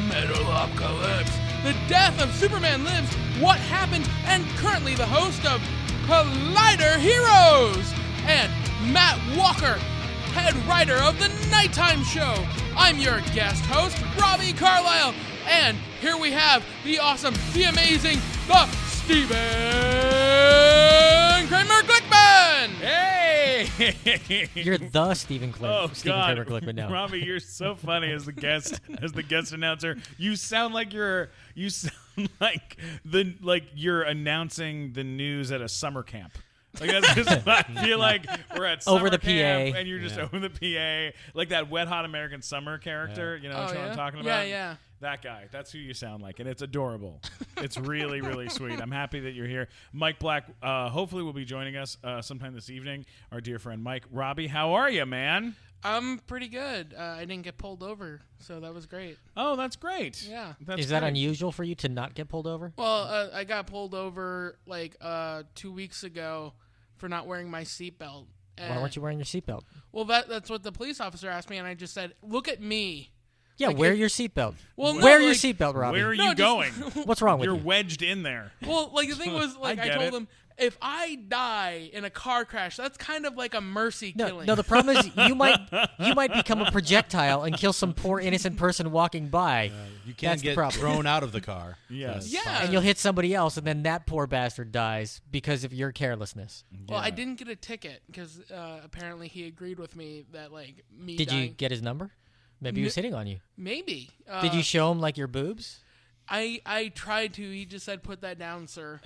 Metalocalypse, The Death of Superman Lives, What Happened, and currently the host of Collider Heroes, and Matt Walker, head writer of The Nighttime Show. I'm your guest host, Robbie Carlisle, and here we have the awesome, the amazing, the Stephen Kramer Glickman! Hey! You're the Stephen Kramer Glickman now. Robbie, you're so funny as the guest announcer. You sound like you're announcing the news at a summer camp. Like that's just I feel like we're at summer over the camp PA, and you're just over the PA, like that Wet Hot American Summer character. You know what I'm talking about? Yeah. That guy. That's who you sound like, and it's adorable. It's really, really sweet. I'm happy that you're here. Mike Black hopefully will be joining us sometime this evening. Our dear friend Mike. Robbie, how are you, man? I'm pretty good. I didn't get pulled over, so that was great. Oh, that's great. Yeah. Is that unusual for you to not get pulled over? Well, I got pulled over like 2 weeks ago for not wearing my seatbelt. Why weren't you wearing your seatbelt? Well, that's what the police officer asked me, and I just said, "Look at me." Yeah, Like, wear your seatbelt. Well, no, wear your like- seatbelt, Robbie. Where are No, you just- going? What's wrong with You're you? wedged in there. Well, like the thing was, like I get told it. him, if I die in a car crash, that's kind of like a mercy killing. No, the problem is you might become a projectile and kill some poor innocent person walking by. You can't That's the get problem. thrown out of the car. Yes. Yeah. And you'll hit somebody else, and then that poor bastard dies because of your carelessness. Well, I didn't get a ticket because apparently he agreed with me that like me. Did you dying, get his number? Maybe he was hitting on you. Maybe. Did you show him like your boobs? I tried to. He just said, "Put that down, sir."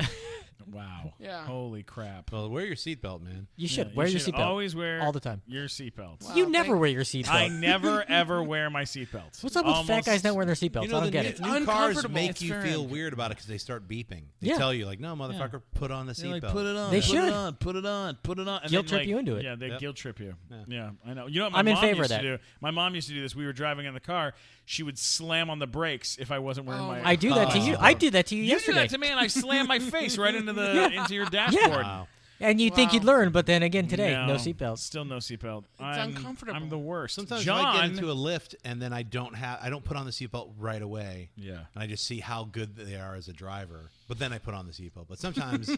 Wow. Yeah. Holy crap. Well, wear your seatbelt, man. You should Yeah, wear you your should seatbelt always wear all the time. your seatbelts. Wow. You never thank- wear your seatbelt. I never ever wear my seatbelts. What's up with fat guys not wearing their seatbelts? You know, I don't the get new, it. new cars Uncomfortable. make It's you very feel weird about it because they start beeping. They Yeah. tell you, like, no, motherfucker, put on the seatbelt. Put it on. They put should. It on, put it on. Put it on. And Guilt then, trip like, you into it. Yeah, they Yep. guilt trip you. Yeah. Yeah, I know. You know what my I'm in mom favor used of to that. do? My mom used to do this. We were driving in the car. She would slam on the brakes if I wasn't wearing Oh my. my I do that to you. I did that to you You yesterday. do that to me, and I slammed my face right into the into your dashboard. Wow. And you'd think Wow. you'd learn, but then again today, no seatbelt. Still no seatbelt. It's uncomfortable. I'm the worst. Sometimes John, if I get into a lift and then I don't put on the seatbelt right away. Yeah. And I just see how good they are as a driver. But then I put on the seatbelt. But sometimes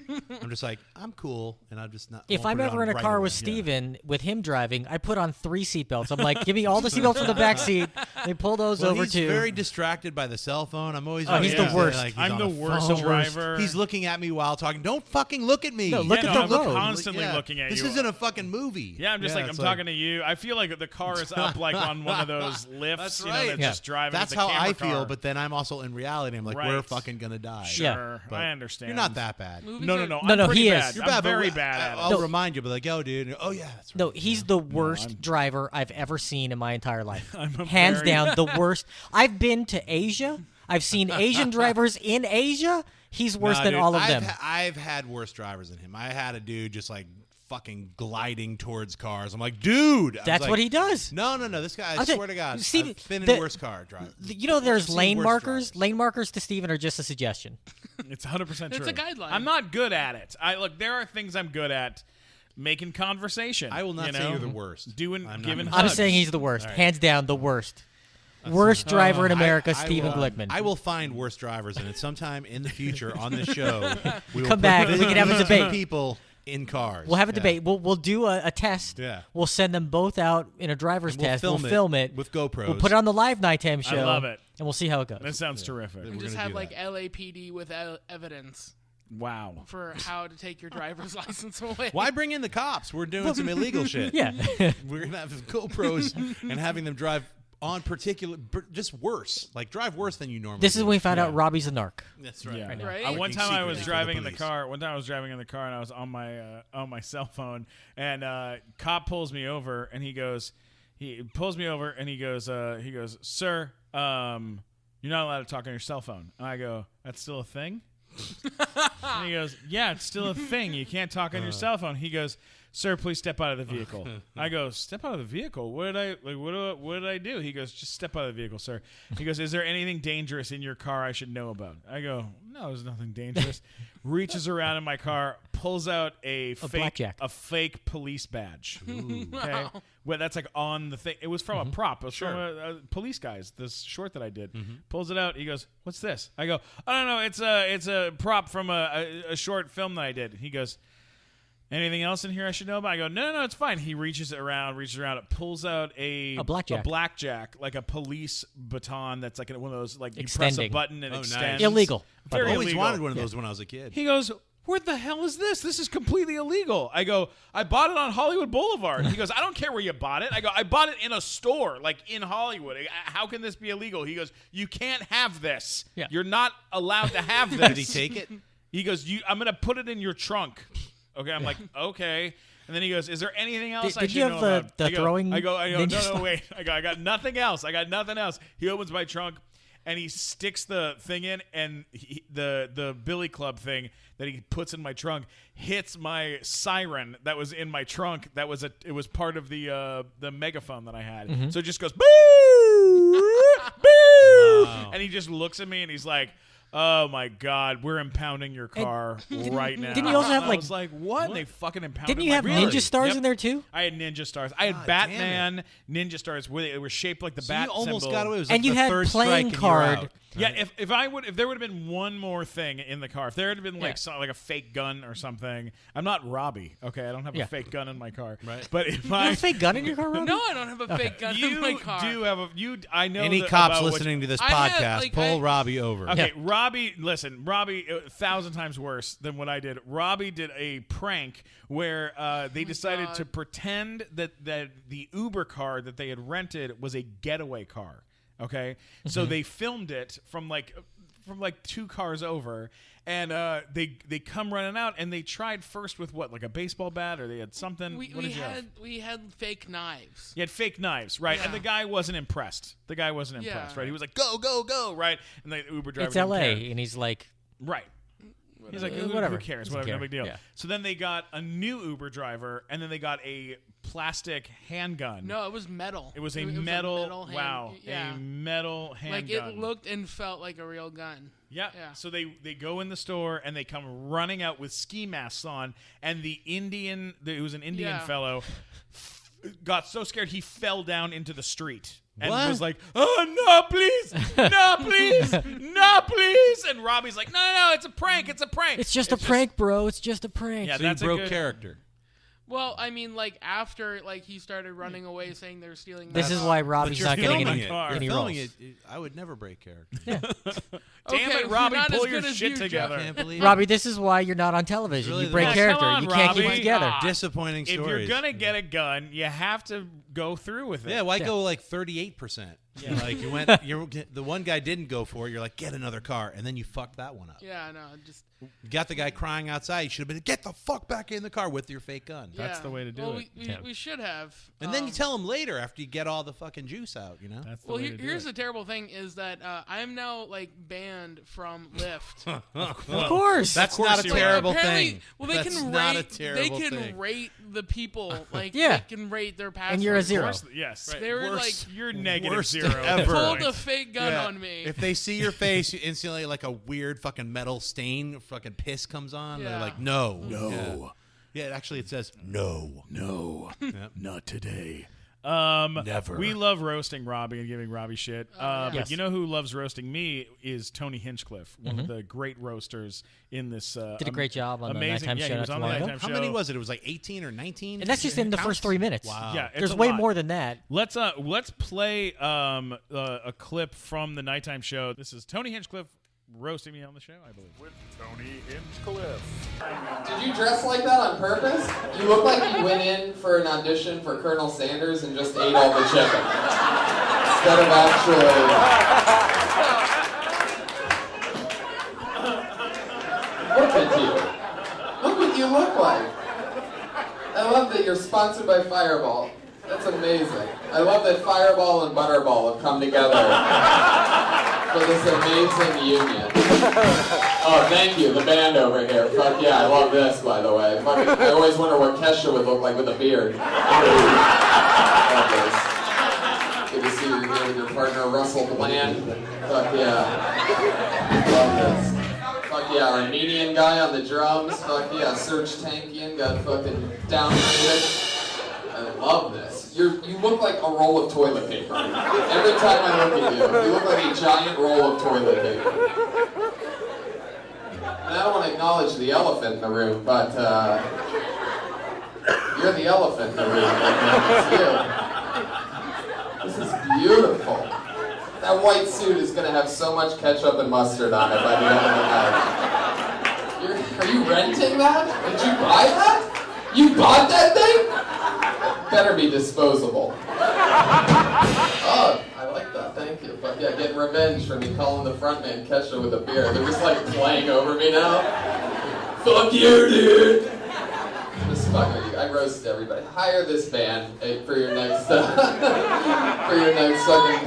I'm just like, I'm cool, and I'm just not. If won't I'm put it ever on in a right car away. with Steven, with him driving, I put on 3 seatbelts. I'm like, give me all the seatbelts for the back seat. They pull those Well, over he's too. very distracted by the cell phone. I'm always. Oh, he's the worst. Like, he's I'm on the a worst phone. driver. He's looking at me while talking. Don't fucking look at me. No, look Yeah, at no, the I'm road. constantly looking at this you. This isn't a fucking movie. Yeah, I'm just like, I'm it's talking to you. I feel like the car is up like on one of those lifts. That's you know, right. they're Yeah. just driving. That's with the how camera I feel, car. but then I'm also in reality. I'm like, Right. we're fucking gonna die. Sure, But I understand. You're not that bad. Movies No, are- no. No, I'm no, pretty he bad. is. You're I'm bad, but very bad at it. I'll No. remind you, but like, yo, dude. Oh yeah, that's right. No, he's the worst I'm- driver I've ever seen in my entire life. I'm a Hands very- down, the worst. I've been to Asia. I've seen Asian drivers in Asia. He's worse Nah, than dude, all of I've them. I've had worse drivers than him. I had a dude just like fucking gliding towards cars. I'm like, dude. I was That's like, what he does. No. This guy, I I'll tell- swear to God, Steve, I've been in the- worse car driving. You know, there's I've seen lane worse markers. drivers. Lane markers to Steven are just a suggestion. It's 100% true. It's a guideline. I'm not good at it. Look. There are things I'm good at. Making conversation. I will not you say know? you're the worst. Doing, I'm not giving. gonna I'm hugs. saying he's the worst. All right. Hands down, the worst. Worst driver in America, Steven Glickman. I will find worse drivers, and at sometime in the future on this show, we will Come back, put we can have a these debate. People in cars. We'll have a Yeah. debate. We'll do a test. Yeah. We'll send them both out in a driver's And we'll test. film we'll it film it with GoPros. We'll put it on the live nighttime show. I love it. And we'll see how it goes. That sounds terrific. We're And just gonna have do like that. LAPD with evidence Wow. for how to take your driver's license away. Why bring in the cops? We're doing some illegal shit. Yeah. We're gonna have GoPros and having them drive on just worse, like drive worse than you normally. This is do. when we found out Robbie's a narc. That's right. Yeah. Right? One Working time I was secretly for the driving in the police. car. One time I was driving in the car and I was on my cell phone, and cop pulls me over and he goes, sir, you're not allowed to talk on your cell phone. And I go, that's still a thing? And he goes, yeah, it's still a thing. You can't talk on your cell phone. He goes, sir, please step out of the vehicle. I go, step out of the vehicle? What did I do? He goes, just step out of the vehicle, sir. He goes, is there anything dangerous in your car I should know about? I go, no, there's nothing dangerous. Reaches around in my car, pulls out a blackjack. fake police badge. Okay? Well, that's like on the thing. It was from a prop. It was from a police guy's. This short that I did. Pulls it out. He goes, "What's this?" I go, "I don't know. It's a prop from a short film that I did." He goes, "Anything else in here I should know about?" I go, No, it's fine. He reaches around, it pulls out a blackjack, like a police baton that's like one of those, like you press a button and extends. Nice. Illegal. Very I always illegal. wanted one of those when I was a kid. He goes, "What the hell is this? This is completely illegal." I go, "I bought it on Hollywood Boulevard." He goes, "I don't care where you bought it." I go, "I bought it in a store, like in Hollywood. How can this be illegal?" He goes, "You can't have this. Yeah. You're not allowed to have this." Did he take it? He goes, I'm going to put it in your trunk. Okay, I'm like, okay. And then he goes, "Is there anything else I Did should you have know the about?" I go, throwing no, ninja wait. I got nothing else. He opens my trunk, and he sticks the thing in, and the billy club thing that he puts in my trunk hits my siren that was in my trunk. It was part of the megaphone that I had. So it just goes, boo, boo. Wow. And he just looks at me, and he's like, "Oh my God, we're impounding your car right now." Didn't you also have, I like- was like, what? They fucking impounded Didn't you my have car. ninja stars Yep. in there too? I had ninja stars. I had Batman ninja stars. They were shaped like the So bat you almost symbol. got away. It was And like you the had third playing strike and you're card. out. Yeah, if there would have been one more thing in the car, if there had been like like a fake gun or something. I'm not Robbie, okay? I don't have a fake gun in my car. Right. But if You have a fake gun in your car, Robbie? No, I don't have a fake gun you in my car. do have I know Any that cops about what listening to this I had, podcast, like, pull Robbie over. Okay, Robbie, listen, Robbie, 1,000 times worse than what I did. Robbie did a prank where they decided to pretend that the Uber car that they had rented was a getaway car. Okay, so they filmed it from like 2 cars over, and they come running out, and they tried first with what, like a baseball bat, or they had something. What did you have? We had fake knives. You had fake knives, right? And the guy wasn't impressed. Right? He was like, "Go, go, go!" Right? And the Uber driver. It's didn't L.A. care. and he's like, Right. He's like, whatever. Who cares? Doesn't Whatever, no care. big deal. Yeah. So then they got a new Uber driver, and then they got a plastic handgun. No, it was metal. It was a It was metal. hand- Wow, yeah. a metal handgun. Like it looked and felt like a real gun. Yeah. Yeah. So they go in the store, and they come running out with ski masks on, and it was an Indian fellow, got so scared he fell down into the street. And was like, "Oh, no, please. No, please. No, please." And Robbie's like, No, it's a prank. It's a prank. "It's just a prank, bro. It's just a prank." Yeah, So that's you a broke good character. Well, I mean, like after he started running away, saying they're stealing. This my is car. why But Robbie's you're not getting filming any, it. car. You're any filming roles. it. I would never break character. Okay, Damn it, we're Robbie, not as pull your good as shit you, together. Jeff. Can't believe Robbie, this is why you're not on television. Really You break the- character. Come on, You can't keep Robbie. it together. Disappointing If stories. you're gonna get a gun, you have to go through with it. Yeah, why go like 38%? Yeah. Like the one guy didn't go for it. You're like, get another car, and then you fucked that one up. Yeah, no, just You got the guy crying outside. You should have been, get the fuck back in the car with your fake gun. That's yeah. the way to do well, it. We should have. And then you tell him later after you get all the fucking juice out, you know? That's the Well, way to do here's it. the terrible thing is that I am now banned from Lyft. Of course. That's course not a you are. terrible Apparently- thing. Well, they That's can not rate. a terrible they can thing. rate the people. Like Yeah. they can rate their passengers. And you're a Of zero. course, yes. They were Worst- like You're negative worst 0. ever. pulled points. a fake gun Yeah. on me. If they see your face, you instantly like a weird fucking metal stain, fucking piss comes on. They're Yeah. like, no. Yeah, actually it says no. Yep. Not today. Never. We love roasting Robbie and giving Robbie shit. But Yes. you know who loves roasting me is Tony Hinchcliffe, one of the great roasters in this. Did a great job on the amazing. nighttime Yeah, show he was not on too the long ago. nighttime How show. many was it? It was like 18 or 19? And that's just in the first 3 minutes. Wow. Yeah, it's There's a way lot. more than that. Let's play a clip from the nighttime show. This is Tony Hinchcliffe roasting me on the show, I believe. With Tony Hinchcliffe. Did you dress like that on purpose? You look like you went in for an audition for Colonel Sanders and just ate all the chicken. Instead of actually... Look at you. Look what you look like. I love that you're sponsored by Fireball. That's amazing. I love that Fireball and Butterball have come together for this amazing union. Oh, thank you, the band over here. Fuck yeah, I love this, by the way. I always wonder what Kesha would look like with a beard. Love this. Good to see you here with your partner, Russell Bland. Fuck yeah. Love this. Fuck yeah, Armenian guy on the drums. Fuck yeah, Serge Tankian got fucking downgraded. I love this. You look like a roll of toilet paper. Every time I look at you look like a giant roll of toilet paper. And I don't want to acknowledge the elephant in the room, but you're the elephant in the room. It's you. This is beautiful. That white suit is going to have so much ketchup and mustard on it by the end of the night. Are you renting that? Did you buy that? You bought that thing? Better be disposable. Oh, I like that, thank you. But yeah, getting revenge for me calling the front man Kesha with a beer. They're just like playing over me now. Fuck you, dude! Just fuck with you. I roasted everybody. Hire this band for your next fucking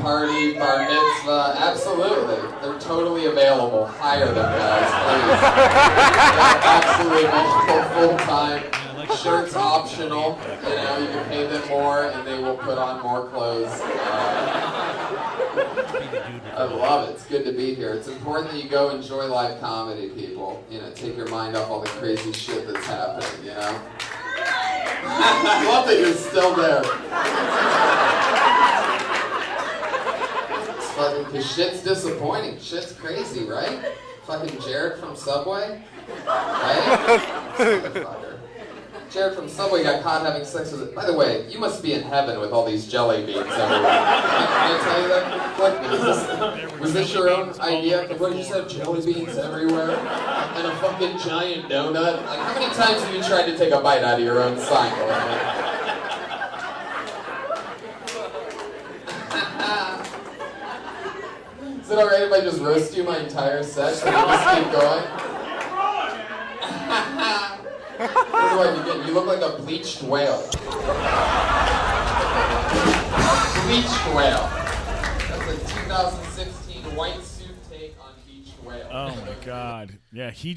party, bar mitzvah. Absolutely. They're totally available. Hire them, guys, please. They're absolutely available full-time. Shirts optional, you know, you can pay them more and they will put on more clothes. I love it. It's good to be here. It's important that you go enjoy live comedy, people. You know, take your mind off all the crazy shit that's happening, you know? I love that you're still there. It's fucking, because shit's disappointing. Shit's crazy, right? Fucking Jared from Subway, right? Motherfucker. Jared from Subway got caught having sex with it. By the way, you must be in heaven with all these jelly beans everywhere. Can I tell you that? Click. Was this your own idea? What, you just have jelly beans everywhere? And a fucking giant donut? Like, how many times have you tried to take a bite out of your own sign? Is it alright if I just roast you my entire set so we just keep going? What do I begin? You look like a bleached whale. Bleached whale. That's a 2016 white suit take on beached whale. Oh my God. Yeah, he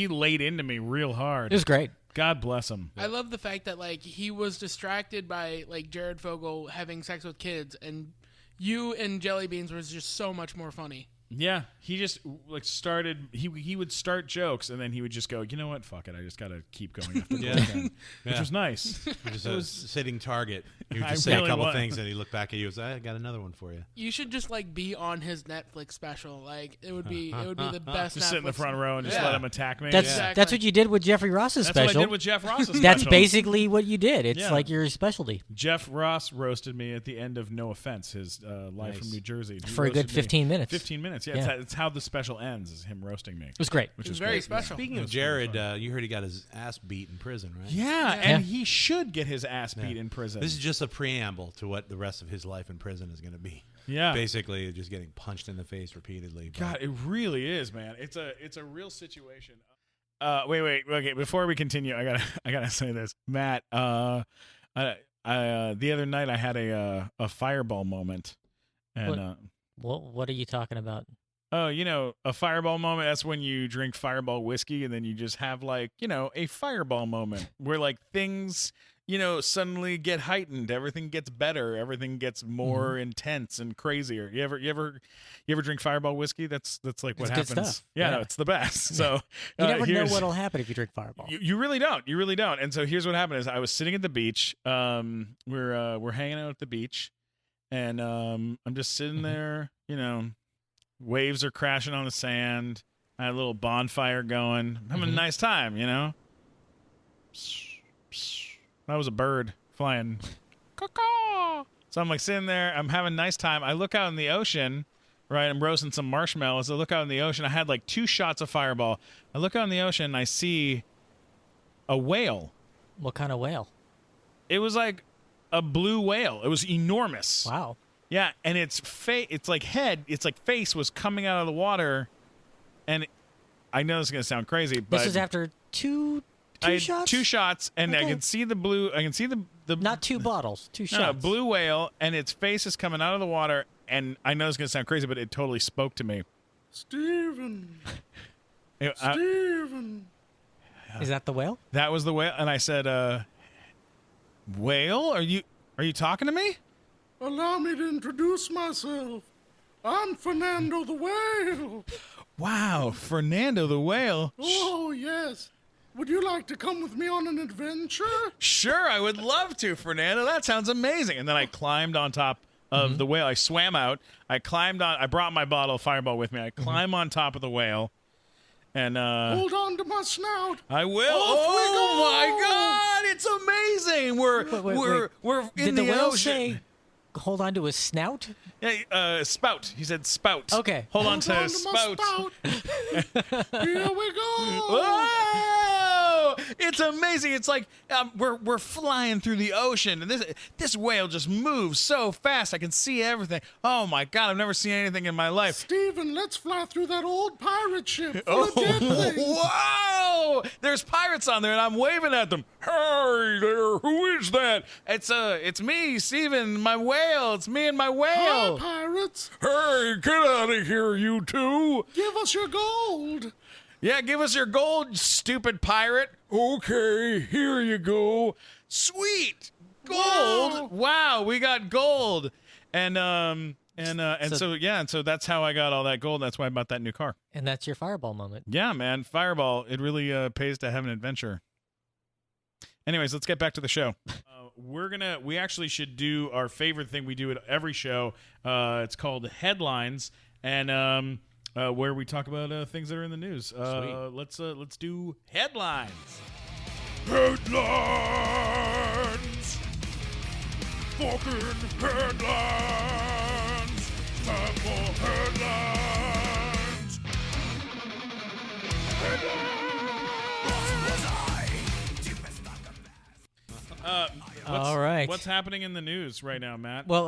laid into me real hard. It was great. God bless him. I love the fact that like he was distracted by like Jared Fogle having sex with kids, and you and Jelly Beans was just so much more funny. Yeah, he just like started. He would start jokes and then he would just go, you know what? Fuck it. I just gotta keep going after the weekend, which was nice. Just a sitting target. You would I just say really a couple was. things and he looked back at you and said, I got another one for you. You should just like be on his Netflix special. Like it would be the best. Just sit in the Netflix- front row and just Yeah. let him attack me. That's Exactly. that's what you did with Jeffrey Ross's That's special. what I did with Jeff Ross's special. That's basically what you did. It's Yeah. like your specialty. Jeff Ross roasted me at the end of No Offense, his live from New Jersey. He For a good roasted me. 15 minutes. 15 minutes, yeah. Yeah. It's how the special ends, is him roasting me. It was great. Which It was is very great. special. Speaking of Jared, you heard he got his ass beat in prison, right? Yeah, Yeah. and he should get his ass beat in prison. This is just a preamble to what the rest of his life in prison is going to be. Yeah. Basically, just getting punched in the face repeatedly. But God, it really is, man. It's a real situation. Wait. Okay, before we continue, I gotta say this, Matt. The other night I had a fireball moment, and What are you talking about? oh, you know, a fireball moment. That's when you drink Fireball whiskey, and then you just have like, you know, a fireball moment where like things, you know, suddenly get heightened. Everything gets better. Everything gets more intense and crazier. You ever drink Fireball whiskey? That's like what It's good happens. stuff. Yeah, Yeah. no, it's the best. So You never know here's- what'll happen if you drink Fireball. You really don't. You really don't. And so here's what happened: is I was sitting at the beach. We're hanging out at the beach, and I'm just sitting there. You know, waves are crashing on the sand. I had a little bonfire going. I'm having a nice time. You know. That was a bird flying. Caw-caw. So I'm like sitting there. I'm having a nice time. I look out in the ocean. Right, I'm roasting some marshmallows. I look out in the ocean. I had like 2 shots of Fireball. I look out in the ocean and I see a whale. What kind of whale? It was like a blue whale. It was enormous. Wow. Yeah, and its like face was coming out of the water, and I know this is gonna sound crazy, but This is after two I had shots? 2 shots, and I Okay. can see the blue. I can see the Not 2 bottles, 2 no, shots. blue whale, and its face is coming out of the water. And I know it's gonna sound crazy, but it totally spoke to me. Steven. I- Steven. Is that the whale? That was the whale, and I said, "Whale, are you talking to me?" Allow me to introduce myself. I'm Fernando the Whale. Wow, Fernando the whale. Oh, yes. Would you like to come with me on an adventure? Sure, I would love to, Fernando. That sounds amazing. And then I climbed on top of the whale. I swam out. I brought my bottle of Fireball with me. I climb on top of the whale. And Hold on to my snout. I will. Off we go! Oh my God! It's amazing. We're in Did the whale ocean. say, hold on to his snout? Yeah, spout. He said spout. Okay. Hold on to My his spout. Here we go. Whoa! It's amazing. It's like we're flying through the ocean, and this whale just moves so fast. I can see everything. Oh my God! I've never seen anything in my life. Steven, let's fly through that old pirate ship full of dead things. Whoa! There's pirates on there, and I'm waving at them. Hey there! Who is that? It's me, Steven, my whale. It's me and my Hi, whale. pirates. Hey, get out of here, you two! Give us your gold. Yeah, give us your gold, stupid pirate. Okay, here you go. Sweet gold. Wow, we got gold. And so that's how I got all that gold. That's why I bought that new car. And that's your Fireball moment. Yeah, man, Fireball. It really pays to have an adventure. Anyways, let's get back to the show. We actually should do our favorite thing we do at every show. It's called Headlines, and where we talk about things that are in the news. Let's do headlines. Headlines. Fucking headlines. Time for headlines. All right. What's happening in the news right now, Matt? Well,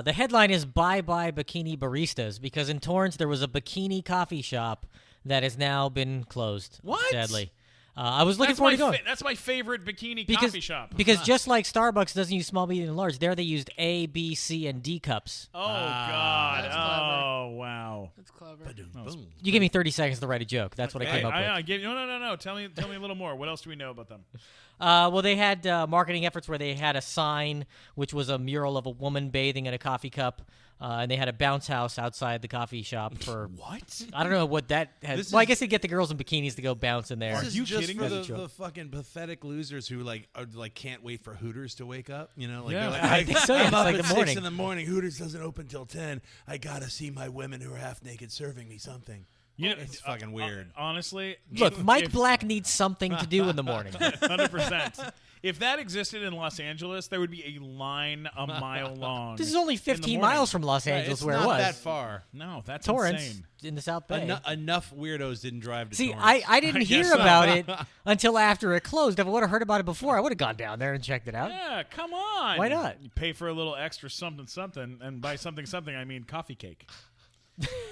the headline is bye-bye bikini baristas, because in Torrance there was a bikini coffee shop that has now been closed. What? Sadly. I was looking forward to going. That's my favorite bikini because, coffee shop. Because just like Starbucks doesn't use small, medium, and large, there they used A, B, C, and D cups. Oh, God. That's Oh, wow. That's clever. Boom. You gave me 30 seconds to write a joke. That's what I came up with. No. Tell me a little more. What else do we know about them? Well, they had marketing efforts where they had a sign, which was a mural of a woman bathing in a coffee cup, and they had a bounce house outside the coffee shop for What? I don't know what that has. Well, I guess they get the girls in bikinis to go bounce in there. This is you just kidding for me? the fucking pathetic losers who can't wait for Hooters to wake up. You know, like, Yeah. they're like, I think so, yeah. I'm It's up like at the 6 morning. in the morning. Hooters doesn't open till 10. I gotta see my women who are half naked serving me something. It's fucking weird. Honestly, Look, Mike Black needs something to do in the morning. 100%. If that existed in Los Angeles, there would be a line a mile long. This is only in the 15 morning. miles from Los Angeles, it's where not it was. that far. No, that's Torrance insane. in the South Bay. Enough weirdos didn't drive to See, Torrance. I didn't I hear guess so. about it until after it closed. If I would have heard about it before, I would have gone down there and checked it out. Yeah, come on. Why not? You pay for a little extra something, and by something, I mean coffee cake.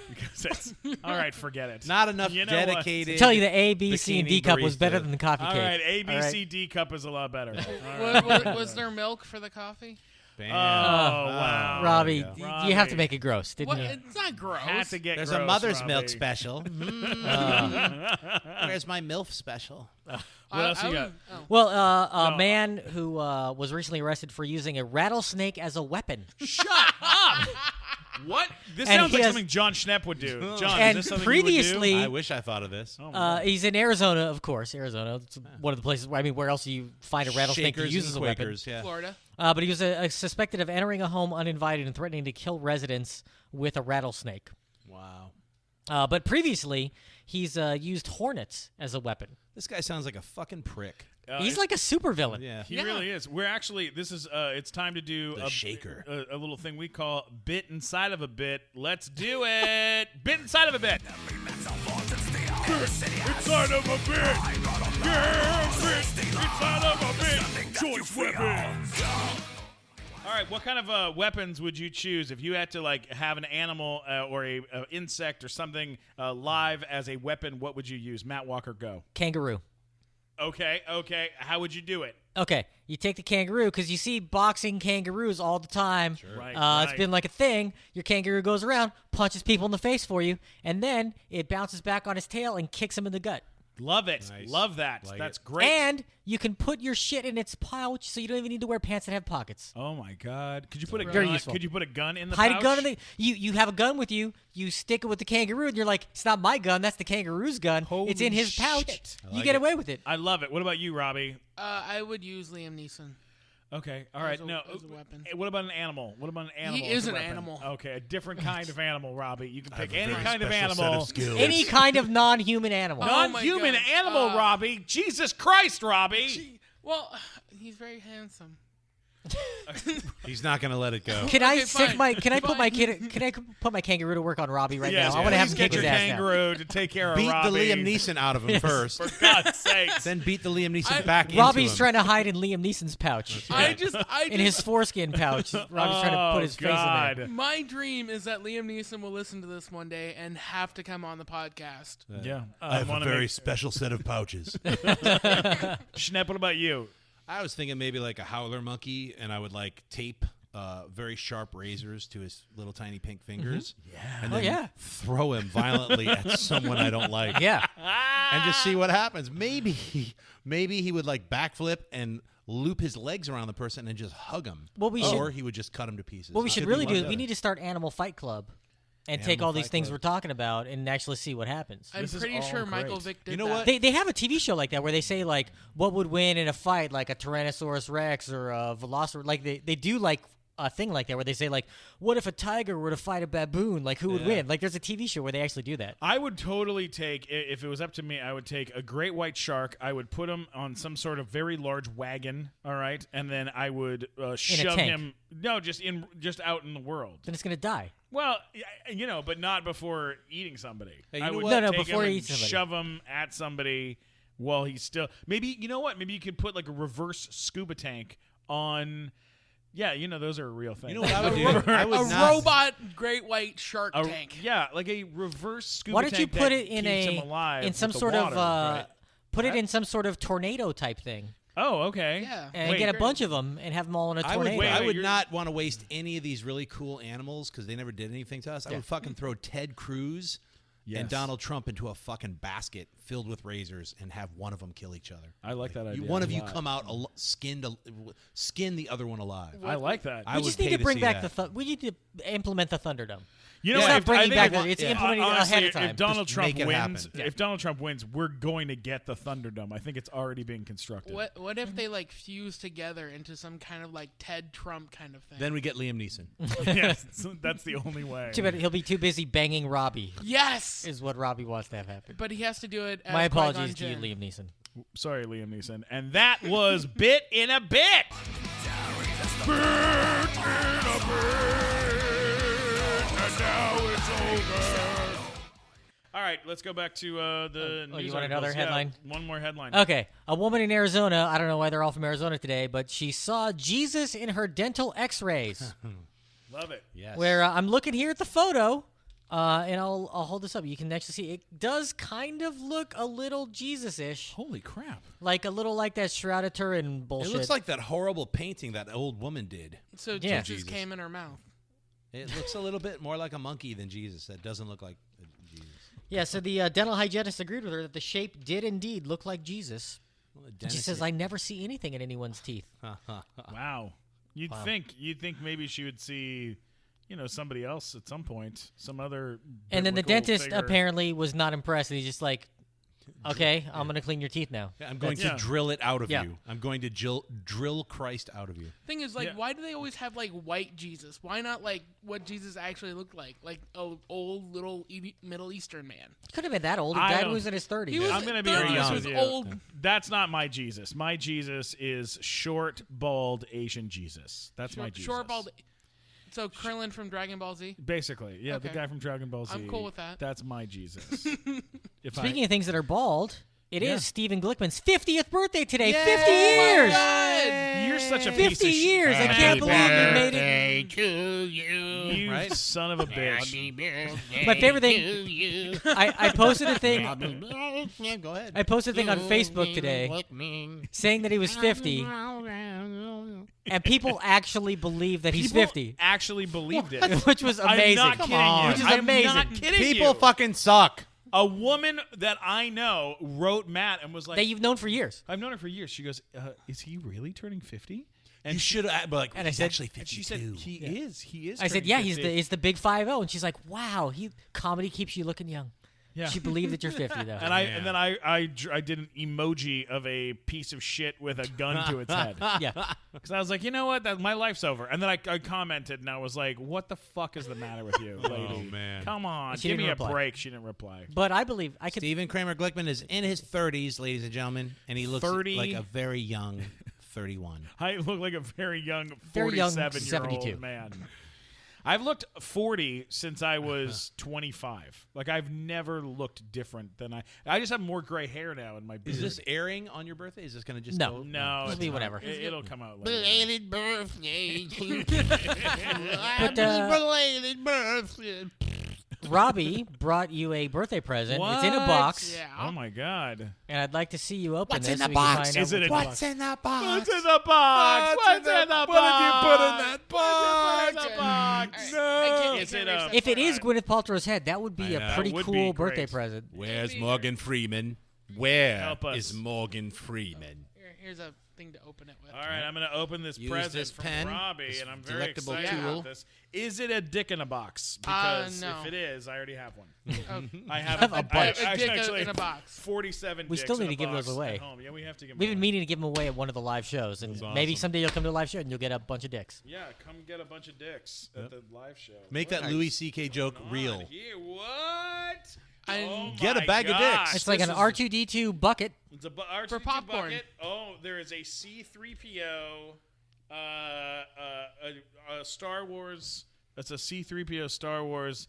Because that's all right. Forget it. Not enough You know what? dedicated. Tell you the A, B, C, and bikini D cup was barista. better than the coffee All cake. right, A, B, All right? C, D cup is a lot better. All right. Was there milk for the coffee? Bam. Oh, wow. Robbie, there you go. you have to Robbie. make it gross, didn't What? you? It's not gross. Had to get There's gross, a mother's Robbie. milk special. Where's my MILF special? What else you got? Well, a man who was recently arrested for using a rattlesnake as a weapon. Shut up! What? This And sounds he like has- something John Schnepp would do. John, And is this something previously- you would I wish I thought of this. do? Oh, my God. He's in Arizona, of course. Arizona, it's one of the places. I mean, where else do you find a rattlesnake Shakers to use and as a weapon? Quakers, yeah. Florida. But he was suspected of entering a home uninvited and threatening to kill residents with a rattlesnake. Wow. But previously, he's used hornets as a weapon. This guy sounds like a fucking prick. He's like a supervillain. Yeah. He really is. We're actually, this is, it's time to do The shaker. a little thing we call bit inside of a bit. Let's do it. Bit inside of a bit. Inside of a bit. Yeah, bit inside of a bit. Choice weapons. All right, what kind of weapons would you choose if you had to like have an animal or a insect or something live as a weapon? What would you use? Matt Walker, go. Kangaroo. Okay. How would you do it? Okay, you take the kangaroo because you see boxing kangaroos all the time. Right, It's right. been like a thing. Your kangaroo goes around, punches people in the face for you, and then it bounces back on his tail and kicks him in the gut. Love it. Nice. Love that. Like That's it. great. And you can put your shit in its pouch, so you don't even need to wear pants that have pockets. Oh my God! Could you put a Very gun? useful. Could you put a gun in the Hide pouch? a gun in the you have a gun with you. You stick it with the kangaroo, and you're like, it's not my gun. That's the kangaroo's gun. It's in Holy his pouch. shit. I You like get it. away with it. I love it. What about you, Robbie? I would use Liam Neeson. Okay. All right. As a- No. as a weapon. What about an animal? What about an animal? He as is a an weapon? animal. Okay, a different kind of animal, Robbie. You can I have pick a any very kind of special set animal. skills. Any kind of non-human animal. Oh my Non-human God. animal, Robbie. Jesus Christ, Robbie. Well, he's very handsome. He's not going to let it go. Can I Okay, stick fine. my? Can I put my Fine. kid? Can I put my kangaroo to work on Robbie right Yes, now? I want to have please him get kick his your ass now. kangaroo to take care of Beat Robbie. the Liam Neeson out of him first. For God's sakes. Then beat the Liam Neeson I- back Robbie's into him. trying to hide in Liam Neeson's pouch. In his foreskin pouch. Robbie's trying to put his face in there. God. My dream is that Liam Neeson will listen to this one day and have to come on the podcast. Yeah. I have a wanna very make- special set of pouches. Schnepp, what about you? I was thinking maybe like a howler monkey, and I would like tape very sharp razors to his little tiny pink fingers. And then yeah. throw him violently at someone I don't like. Yeah. And just see what happens. Maybe he would like backflip and loop his legs around the person and just hug him. What we or should- he would just cut him to pieces. What we It should could be really one or do, the we other. need to start Animal Fight Club and take Animal all these Fight things Club. we're talking about and actually see what happens. I'm This is pretty all sure Michael great. Vick did You know that. what? They have a TV show like that where they say like what would win in a fight, like a Tyrannosaurus Rex or a Velociraptor. Like they do like a thing like that where they say like, what if a tiger were to fight a baboon? Like who would win? Like there's a TV show where they actually do that. I would totally take, if it was up to me, I would take a great white shark. I would put him on some sort of very large wagon, all right? And then I would shove tank. him, no, just out in the world. Then it's gonna die. Well, but not before eating somebody. Hey, you I know would what? No, take before him he and eats somebody. shove him at somebody while he's still. Maybe, you know what? Maybe you could put like a reverse scuba tank on. Yeah, those are a real thing. You know what I would do? I would A not, robot great white shark tank. Yeah, like a reverse scuba Why tank. don't you put that it in keeps him alive in some with the sort water, of right? put it in some sort of tornado type thing Oh, okay. Yeah. and Wait, get a great. bunch of them and have them all in a I would, tornado. wait, I would you're- not want to waste any of these really cool animals because they never did anything to us. I would fucking throw Ted Cruz Yes. and Donald Trump into a fucking basket filled with razors and have one of them kill each other. I like that idea. One a of you lot. come out skin the other one alive. I like that. I we would just need pay to bring see back that. we need to implement the Thunderdome. You know It's what? not If- bringing I think back if- the- it's yeah, implementing it honestly, ahead of time. If Donald Just Trump make it wins, happen. if Donald Trump wins, we're going to get the Thunderdome. I think it's already being constructed. What if they like fuse together into some kind of like Ted Trump kind of thing? Then we get Liam Neeson. Yes, so that's the only way. Too bad he'll be too busy banging Robbie. yes, Is what Robbie wants to have happen. but he has to do it. As My Qui-Gon apologies to you, Jinn. Liam Neeson. Sorry, Liam Neeson. And that was Bit in a Bit. All right, let's go back to the Oh, news you want articles. another Yeah, headline? one more headline. Okay, a woman in Arizona, I don't know why they're all from Arizona today, but she saw Jesus in her dental x-rays. Love it. Yes. Where I'm looking here at the photo, and I'll hold this up. You can actually see it does kind of look a little Jesus-ish, Holy crap. like a little like that Shroud of Turin It bullshit. looks like that horrible painting that old woman did. So Yeah. Jesus came in her mouth. It looks a little bit more like a monkey than Jesus. That doesn't look like Jesus. Yeah, so the dental hygienist agreed with her that the shape did indeed look like Jesus. Well, the She dentist- says, "I never see anything in anyone's teeth." Wow. You'd think maybe she would see, somebody else at some point, some other. And then the biblical dentist figure. apparently was not impressed, and he's just like, "Okay, I'm gonna clean your teeth now." I'm going Yeah. to drill it out of Yeah. you. I'm going to drill Christ out of you. Thing is, like, Yeah. why do they always have like white Jesus? Why not like what Jesus actually looked like a old little Middle Eastern man? Could have been that old. He I died when don't- he was in his 30s. He was I'm going to be 30s, honest was with you. old. That's not my Jesus. My Jesus is short, bald Asian Jesus. That's my Jesus. Short bald. So Krillin from Dragon Ball Z. Basically, yeah, the Okay. guy from Dragon Ball Z. I'm cool with that. That's my Jesus. Speaking of things that are bald, it is Yeah. Stephen Glickman's 50th birthday today. Yay! 50 Oh my years! God! You're such a 50 piece of years! I can't believe you made it. To you. You Right? son of a bitch. Happy birthday My favorite thing- to you. I posted a thing. Yeah, go ahead. I posted a thing on Facebook today saying that he was 50, and people actually believe that he's People 50, actually believed it. which was amazing. I'm not kidding you. Which is I'm amazing. not kidding People you. fucking suck. A woman that I know wrote Matt and was like, That you've known for years. I've known her for years. She goes, is he really turning 50? And you should have, but like, And I he's said- actually And 52. she said, he is. He is. I said, turning yeah, 50. he's the big 5-0. And she's like, wow, comedy keeps you looking young. Yeah. She believed that you're 50 though. And then I did an emoji of a piece of shit with a gun to its head. yeah. Because I was like, you know what? My life's over. And then I commented, and I was like, what the fuck is the matter with you, lady? Oh, man. Come on. She Give didn't me reply. a break. She didn't reply. But I believe I could. Stephen Kramer Glickman is in his 30s, ladies and gentlemen, and he looks 30. like a very young 31. I look like a very young Very young 47-year-old 72. man. I've looked 40 since I was 25. Like, I've never looked different than I just have more gray hair now in my beard. Is this airing on your birthday? Is this going to just No. go? No, It'll it's be not. whatever. It'll come out later. Belated birthday. But, Happy belated birthday. Robbie brought you a birthday present. It's in a What? box, Yeah. Oh, my God. and I'd like to see you open What's this. in so the we can box? find out Is it what's a in What's in the box? What's in the box? What's in the box? What did you put in that What did you put in the box? No. Is it it. If it is Gwyneth Paltrow's head, that would be I a know. pretty That would cool be birthday great. present. Where's Morgan Freeman? Where Help us. is Morgan Freeman? Here's a thing to open it with. All right, I'm going to open this Use present this from pen, Robbie, this and I'm very delectable excited tool. about this. Is it a dick in a box? Because no. if it is, I already have one. Oh, I have Have a I bunch. have A dick actually in a box. 47 We dicks still need in a to give those box away. at home. Yeah, we have to give them We've been away. meaning to give them away at one of the live shows, and That's maybe awesome. someday you'll come to a live show and you'll get a bunch of dicks. Yeah, come get a bunch of dicks at the live show. Make What that is Louis C.K. joke going on real. Here? What? Oh Get a my bag of dicks. gosh, It's like this an is- R2D2 bucket. It's a R2D2 For popcorn. bucket. Oh, there is a C-3PO, a Star Wars. That's a C-3PO Star Wars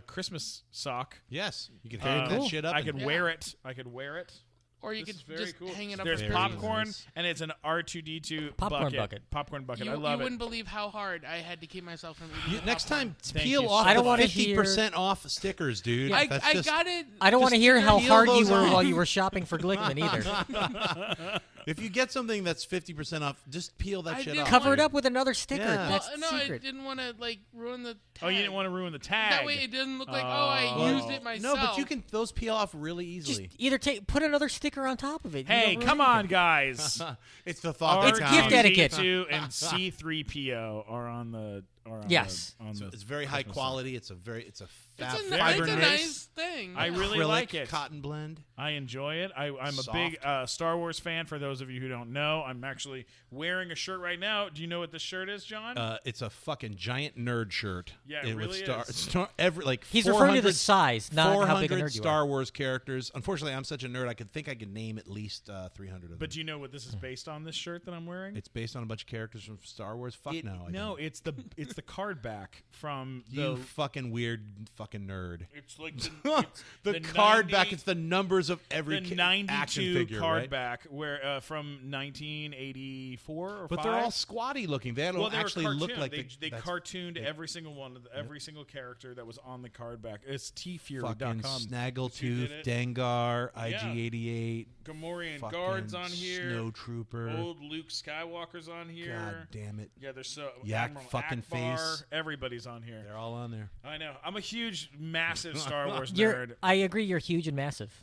Christmas sock. Yes, you can hang that shit up. I and- could wear it. I could wear it. Or you This could is very just cool. hang it up. There's for Very popcorn, nice. and it's an R2D2 Popcorn bucket. Popcorn bucket. You, I love you it. wouldn't believe how hard I had to keep myself from eating. Next popcorn. time, Thank peel you off so I don't the wanna 50% off stickers, dude. I That's got it. I don't want to Just hear how peel hard you those were off. while you were shopping for Glickman either. If you get something that's 50% off, just peel that I shit did off. Cover it dude. up with another sticker. Yeah. That's no, the I secret. didn't want to like ruin the. Tag. Oh, you didn't want to ruin the tag. That way it didn't look like I Oh. used it myself. No, but you can those peel off really Just easily. either put another sticker on top of it. You Hey, don't come ruin on, anything. guys. It's the thought that It's counts. gift etiquette. R2D2 and C-3PO are on the. Yes. It's very high quality. It's a fat it's fiber a nice nice thing. I really acrylic like it. cotton blend. I enjoy it. I'm a big Star Wars fan. For those of you who don't know, I'm actually wearing a shirt right now. Do you know what this shirt is, John? It's a fucking giant nerd shirt. Yeah, it with really is. He's referring to the 400 size, not how big a 400 nerd you Star are. Wars characters. Unfortunately, I'm such a nerd. I could name at least 300 of them. But do you know what this is based on? This shirt that I'm wearing? It's based on a bunch of characters from Star Wars. Fuck It- no. I no, don't. it's the card back from You the. fucking weird fucking nerd. It's like the, The card back. 90 It's the numbers of every the action 92 figure, card right? back where from 1984 or But 5. they're all squatty looking. They don't well, they actually were look cartooned. like they that's cartooned every single one of every single character that was on the card back. It's fucking tfury.com. Snaggletooth, it. Dengar, Yeah. IG-88, Gamorrean fucking guards on here. Snow Trooper. Old Luke Skywalker's on here. God damn it. Yeah, there's so Yak Admiral fucking Akbar, face. Everybody's on here. They're all on there. I know. I'm a huge, massive Star Wars You're, nerd. I agree. You're huge and massive.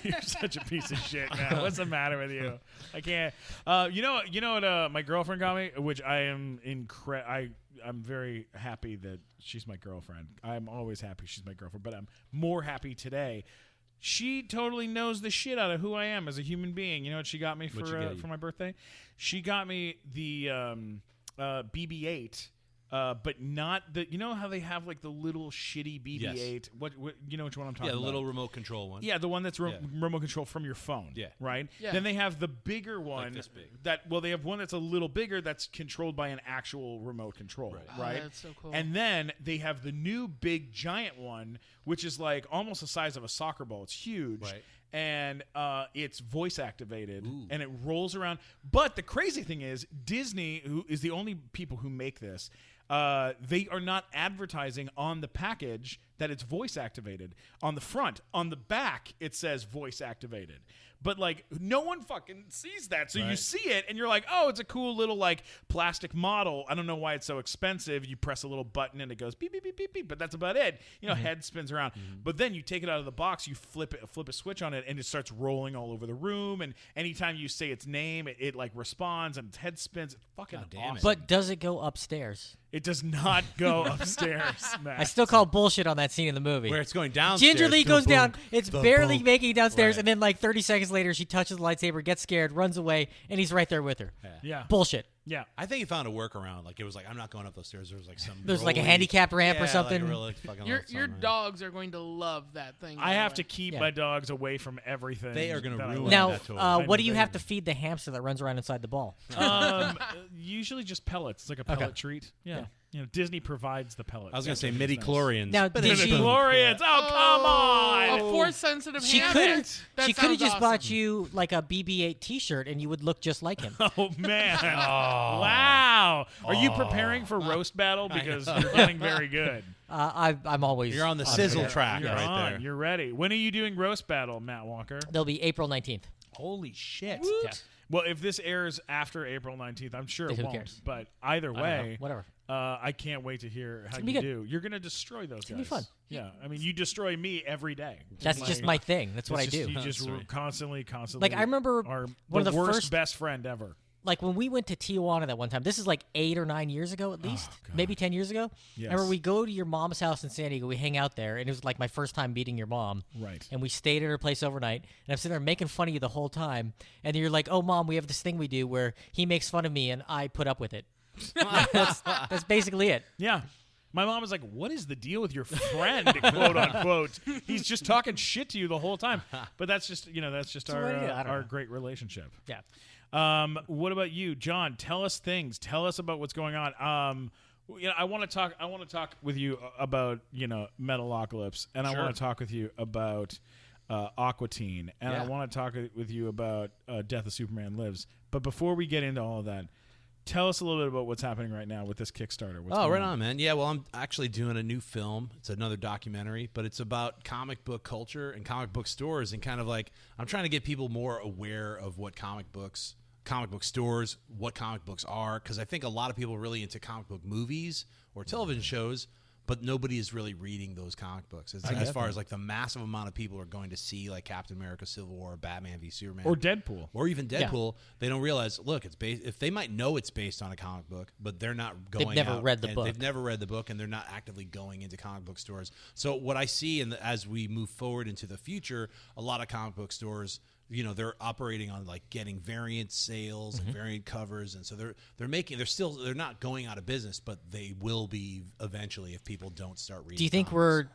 You're such a piece of shit, man. What's the matter with you? I can't. You know what? My girlfriend got me, which I am I'm very happy that she's my girlfriend. I'm always happy she's my girlfriend, but I'm more happy today. She totally knows the shit out of who I am as a human being. You know what she got me What'd she get you? for my birthday? She got me the BB-8. But not the. You know how they have like the little shitty BB-8. Yes. What you know which one I'm talking Yeah, the about? little remote control one. Yeah, the one that's Yeah. remote control from your phone. Yeah. Right? Yeah. Then they have the bigger one. this big. They have one that's a little bigger that's controlled by an actual remote control. Oh, Right? that's so cool. And then they have the new big giant one, which is like almost the size of a soccer ball. It's huge. Right. And it's voice activated and it rolls around. But the crazy thing is, Disney, who is the only people who make this, they are not advertising on the package that it's voice activated on the front. On the back, it says voice activated. But like no one fucking sees that. So you see it and you're like, oh, it's a cool little like plastic model. I don't know why it's so expensive. You press a little button and it goes beep beep beep beep beep. But that's about it. You know, head spins around. But then you take it out of the box, you flip a switch on it, and it starts rolling all over the room. And anytime you say its name, it like responds and its head spins. It's fucking awesome. But does it go upstairs? It does not go upstairs, Matt. I still call bullshit on that scene in the movie. Where it's going downstairs. Gingerly goes boom, down. It's barely boom. making it downstairs, Right. and then like 30 seconds later, she touches the lightsaber, gets scared, runs away, and he's right there with her. Yeah. Bullshit. Yeah. I think he found a workaround. Like it was like, I'm not going up those stairs. There was like some. There's like a rolly- handicapped ramp or Yeah, something. Like a really fucking Your little something. dogs are going to love that thing. by I the have way. to keep Yeah. my dogs away from everything. They are gonna that I ruin love. Now, that toy. what do you They have are. to feed the hamster that runs around inside the ball? Usually just pellets. It's like a pellet treat. Yeah. You know, Disney provides the pellets. I was going to That's say what it's midi-chlorians. Now, but did it's she- boom. Glorians. Oh, come on. A force-sensitive She hamster? could That she could have sounds just awesome. bought you like a BB-8 T-shirt, and you would look just like him. Oh, man. Wow. Are you preparing for roast battle? Because you're getting very good. I'm always. You're on the sizzle there. track You're right on. there. You're ready. When are you doing roast battle, Matt Walker? They'll be April 19th. Holy shit. Yeah. Well, if this airs after April 19th, I'm sure it Who won't. cares? But either way, Whatever. I can't wait to hear how gonna you be good. do. You're going to destroy those guys. gonna be fun. Yeah. I mean, you destroy me every day. That's just my thing. That's what I It's do. just- You just That's right. constantly. Like, I remember are one the of the worst first- best friend ever. Like when we went to Tijuana that one time, this is like 8 or 9 years ago at least, maybe 10 years ago. Yes. Remember, we go to your mom's house in San Diego, we hang out there, and it was like my first time meeting your mom. Right. And we stayed at her place overnight, and I'm sitting there making fun of you the whole time, and you're like, "Oh, Mom, we have this thing we do where he makes fun of me, and I put up with it." That's basically it. Yeah. My mom was like, "What is the deal with your friend?" quote unquote. He's just talking shit to you the whole time. But that's just our what it is. I don't our know. great relationship. Yeah. What about you, John? Tell us things. Tell us about what's going on. I want to talk. I want to talk with you about Metalocalypse, and I want to talk with you about Aqua Teen, and I want to talk with you about Death of Superman Lives. But before we get into all of that, tell us a little bit about what's happening right now with this Kickstarter. What's going Right on, man. Yeah, well, I'm actually doing a new film. It's another documentary, but it's about comic book culture and comic book stores, and kind of like I'm trying to get people more aware of what comic book stores, what comic books are, because I think a lot of people are really into comic book movies or television shows, but nobody is really reading those comic books. As far as like the massive amount of people are going to see like Captain America: Civil War, Batman v Superman, or Deadpool. or even Deadpool, they don't realize. Look, it's based. If they might know it's based on a comic book, but they're not going. never out read the and book. They've never read the book, and they're not actively going into comic book stores. So what I see, as we move forward into the future, a lot of comic book stores, they're operating on like getting variant sales and variant covers, and so they're not going out of business, but they will be eventually if people don't start reading. Do you think comics.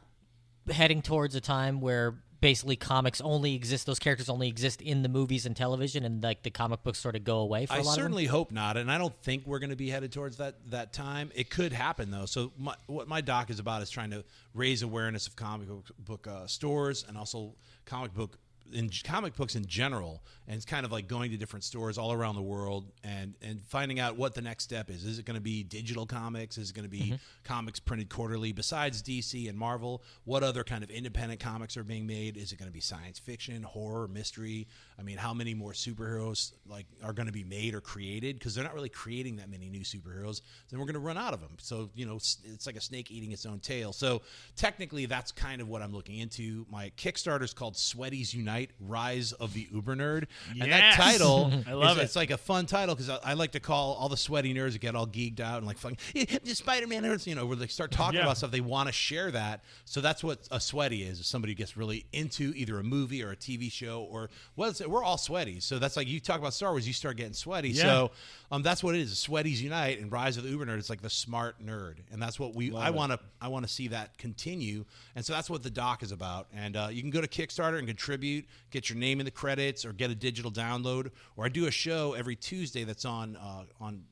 we're heading towards a time where basically comics only exist, those characters only exist in the movies and television, and like the comic books sort of go away for a I lot of them? certainly hope not, and I don't think we're going to be headed towards that time. It could happen though. So what my doc is about is trying to raise awareness of comic book stores and also comic books in general, and it's kind of like going to different stores all around the world and finding out what the next step is. Is it going to be digital comics? Is it going to be comics printed quarterly besides DC and Marvel? What other kind of independent comics are being made? Is it going to be science fiction, horror, mystery? I mean, how many more superheroes like are going to be made or created? Because they're not really creating that many new superheroes. Then we're going to run out of them. So it's like a snake eating its own tail. So technically, that's kind of what I'm looking into. My Kickstarter is called Sweaties Unite: Rise of the Uber Nerd, and that Yes! title, I love it. It's like a fun title because I like to call all the sweaty nerds that get all geeked out and like fucking Spider-Man nerds, where they start talking about stuff. They want to share that. So that's what a sweaty is somebody who gets really into either a movie or a TV show or we're all sweaty. So that's like you talk about Star Wars, you start getting sweaty. Yeah. So that's what it is. Sweaties Unite and Rise of the Uber Nerd. It's like the smart nerd, and that's what I want to see that continue. And so that's what the doc is about. And you can go to Kickstarter and contribute, get your name in the credits, or get a digital download. Or I do a show every Tuesday that's on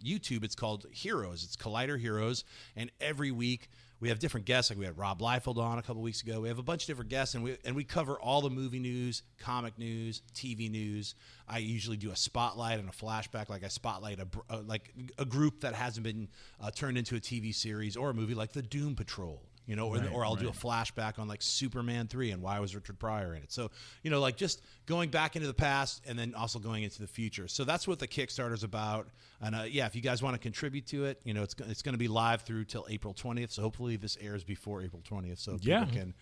YouTube. It's called Heroes. It's Collider Heroes, and every week we have different guests. Like we had Rob Liefeld on a couple weeks ago. We have a bunch of different guests, and we cover all the movie news, comic news, TV news. I usually do a spotlight and a flashback. Like I spotlight a group that hasn't been turned into a TV series or a movie, like the Doom Patrol. or I'll do a flashback on like Superman 3 and why was Richard Pryor in it. So, like just going back into the past and then also going into the future. So that's what the Kickstarter's about. And if you guys want to contribute to it, it's going to be live through till April 20th. So hopefully this airs before April 20th so people can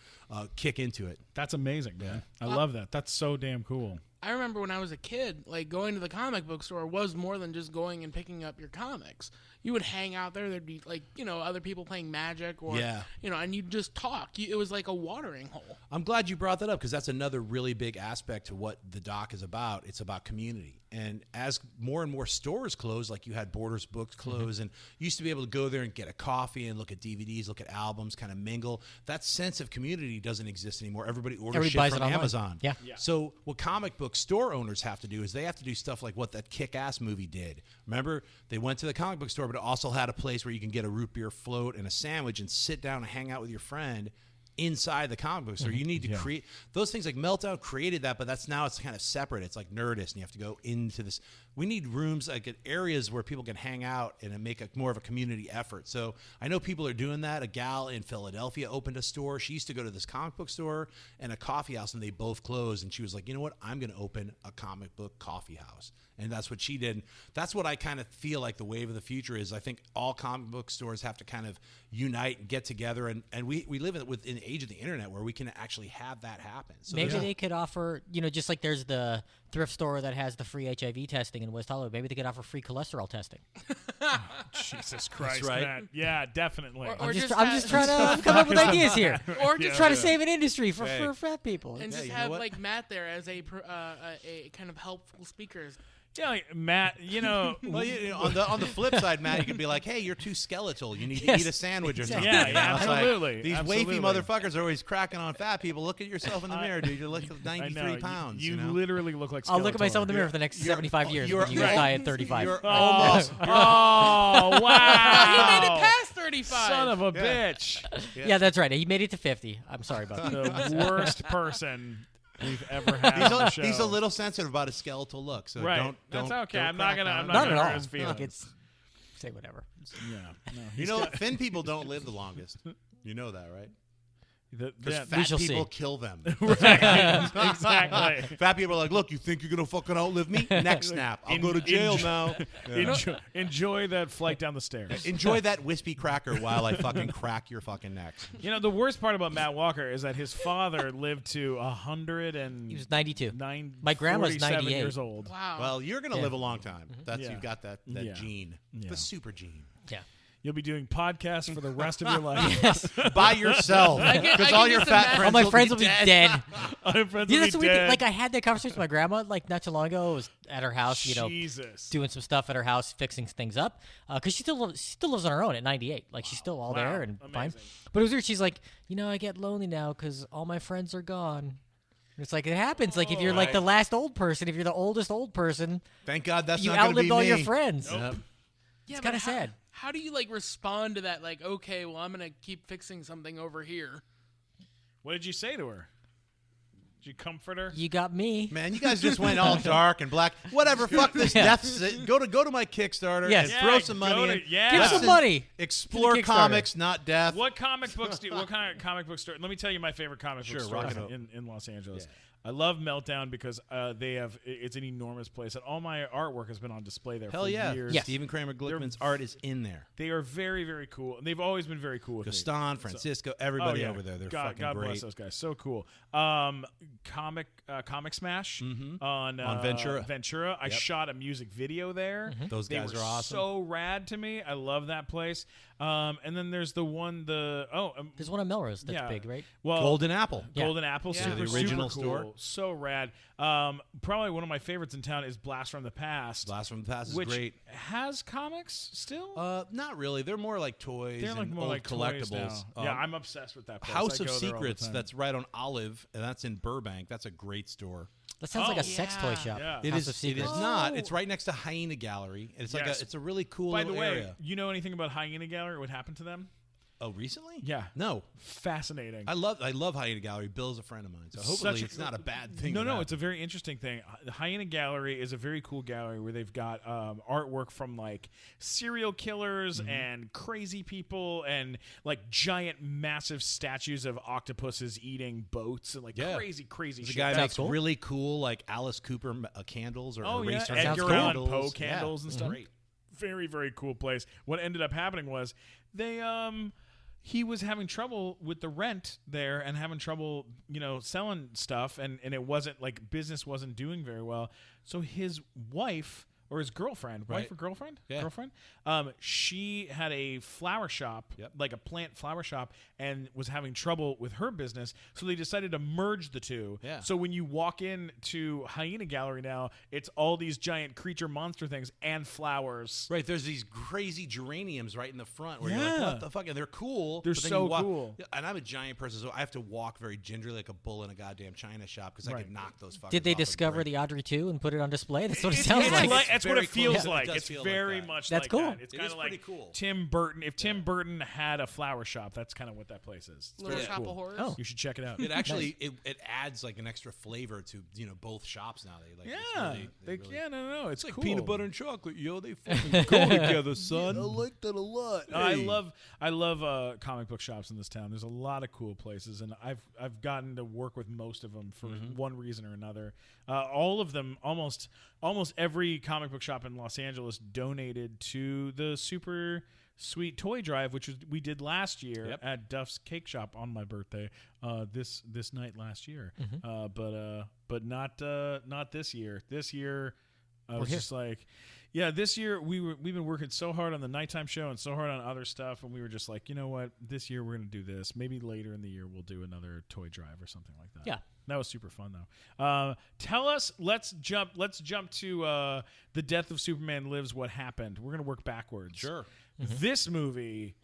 kick into it. That's amazing, man. I love that. That's so damn cool. I remember when I was a kid, like going to the comic book store was more than just going and picking up your comics. You would hang out there. There'd be like, other people playing Magic or, and you'd just talk. It was like a watering hole. I'm glad you brought that up because that's another really big aspect to what the doc is about. It's about community. And as more and more stores close, like you had Borders Books close, and you used to be able to go there and get a coffee and look at DVDs, look at albums, kind of mingle. That sense of community doesn't exist anymore. Everybody orders shit from Amazon. Yeah. So what comic book store owners have to do is they have to do stuff like what that Kick-Ass movie did. Remember, they went to the comic book store, but it also had a place where you can get a root beer float and a sandwich and sit down and hang out with your friend inside the comic book store. You need to create those things. Like Meltdown created that, but it's kind of separate. It's like Nerdist, and you have to go into this. We need rooms, like areas where people can hang out and make more of a community effort. So I know people are doing that. A gal in Philadelphia opened a store. She used to go to this comic book store and a coffee house, and they both closed. And she was like, you know what? I'm going to open a comic book coffee house. And that's what she did. And that's what I kind of feel like the wave of the future is. I think all comic book stores have to kind of unite and get together. And we live in the age of the internet where we can actually have that happen. So maybe they could offer, just like there's the thrift store that has the free HIV testing in West Hollywood. Maybe they could offer free cholesterol testing. Jesus Christ, right. man. Yeah, definitely. Or I'm just trying to come up with ideas here. Or just Try to save an industry for fat people. and just have like Matt there as a kind of helpful speaker. Yeah, like Matt, Well, on the flip side, Matt, you could be like, "Hey, you're too skeletal. You need to eat a sandwich or something." Yeah, You know? It's like, absolutely. these Absolutely. wafy motherfuckers are always cracking on fat people. Look at yourself in the mirror, dude. You're like 93 pounds. You know? literally look like. I'll look at Skeletor. myself in the mirror for the next 75 years. You die at 35. You're Oh, almost. wow! He made it past 35. Son of a bitch! Yeah, that's right. He made it to 50. I'm sorry about that. The worst person we've ever had on the show. He's a little sensitive about his skeletal look, so right. don't. That's okay. Don't I'm not crack gonna. on I'm it. not Not at gonna all. hurt his feelings. Look, say whatever. Yeah. No, Thin people don't live the longest. You know that, right? The, Because yeah, fat shall people see. kill them. exactly. Fat people are like, look, you think you're going to fucking outlive me? Neck snap. I'll go to jail now. Yeah. Enjoy that flight down the stairs. Enjoy that wispy cracker while I fucking crack your fucking neck. The worst part about Matt Walker is that his father lived to 100 and He was 92. nine. My grandma's 47 98. years old. Wow. Well, you're going to live a long time. That's Yeah. You've got that Yeah. gene. Yeah. The super gene. Yeah. You'll be doing podcasts for the rest of your life. By yourself. Because all can your just fat imagine- friends All my will friends be will be dead. dead. Our friends Yeah, will that's be what we did. dead. Like I had that conversation with my grandma like not too long ago. I was at her house, Jesus. doing some stuff at her house, fixing things up. Because she still lives on her own at 98. Like she's still all there and fine. Amazing. But it was weird. She's like, I get lonely now because all my friends are gone. And it's like it happens. Like if you're like the last old person, if you're the oldest old person, Thank God that's you not going to be outlived all me. your friends. Yep. yeah, It's but kind of sad. How do you respond to that? Like, okay, well, I'm gonna keep fixing something over here. What did you say to her? Did you comfort her? You got me. Man, you guys just went all dark and black. Whatever, fuck this death. Go to my Kickstarter Yes. and throw some money in. Give Let's some money. Explore to the Kickstarter. comics, not death. What comic books do? What kind of comic book store? Let me tell you my favorite comic book Sure, store rock it up. in Los Angeles. I love Meltdown because they have. It's an enormous place, and all my artwork has been on display there Hell for yeah. years. Yes. Stephen Kramer Glickman's art is in there. They are very, very cool, and they've always been very cool with me. Gaston, Francisco, everybody over there. They're fucking God great. bless those guys. So cool. Comic Smash on Ventura. Ventura. I shot a music video there. Those They guys were are awesome. so rad to me. I love that place. And then there's the one There's one on Melrose that's big, right? Well, Golden Apple. Yeah. Golden Apple, Yeah. super, The original super cool. store. So rad. Probably one of my favorites in town is Blast from the Past. Blast from the Past is which great. has comics still. Not really. They're more like toys They're like and more old like collectibles. toys now. Yeah, I'm obsessed with that place. House I of go there all the Secrets, time. that's right on Olive, and that's in Burbank. That's a great store. That sounds like a Oh, sex toy shop. yeah. It House is. of It Secrets. is not. It's right next to Hyena Gallery. It's like Yes. it's a really cool By the little way, area. you know anything about Hyena Gallery? What happened to them? Oh, recently? Yeah. No. Fascinating. I love Hyena Gallery. Bill's a friend of mine, so hopefully it's not a bad thing. No, it's a very interesting thing. The Hyena Gallery is a very cool gallery where they've got artwork from like serial killers and crazy people and like giant, massive statues of octopuses eating boats and like crazy The shit. guy makes cool. really cool like Alice Cooper candles or eraser Edgar cool. Allan candles. Poe candles and stuff. Great. Very, very cool place. What ended up happening was he was having trouble with the rent there and having trouble, selling stuff, and it wasn't like business wasn't doing very well. So his wife or his girlfriend, Right. wife or girlfriend? Yeah. Girlfriend. She had a flower shop, like a plant flower shop, and was having trouble with her business. So they decided to merge the two. Yeah. So when you walk into Hyena Gallery now, it's all these giant creature monster things and flowers. Right, there's these crazy geraniums right in the front where you're like, Yeah. what the fuck? And they're cool. They're but then so you walk, cool. And I'm a giant person, so I have to walk very gingerly like a bull in a goddamn china shop because I could knock those fuckers Did they off with discover break. the Audrey 2 and put it on display? That's what it It's sounds like. that's what very it feels close. like. It does It's feel very like that. much That's like cool. that. It's It kind is of like pretty cool. Tim Burton. If Tim Burton had a flower shop, that's kind of what that place is. It's Little very Shop cool. of Horrors. Oh. You should check it out. It actually it adds like an extra flavor to both shops now. They like it's really, they really, no. It's like cool. peanut butter and chocolate, yo. They fucking go together, son. I like that a lot. No, I love comic book shops in this town. There's a lot of cool places, and I've gotten to work with most of them for one reason or another. All of them, almost every comic book shop in Los Angeles donated to the Super Sweet Toy Drive, which we did last year at Duff's Cake Shop on my birthday. This night last year, but not this year. This year, I was just like. Yeah, this year we've been working so hard on the nighttime show and so hard on other stuff, and we were just like, you know what? This year we're gonna do this. Maybe later in the year we'll do another toy drive or something like that. Yeah. That was super fun though. Tell us. Let's jump to The Death of Superman Lives. What happened? We're gonna work backwards. Sure. This movie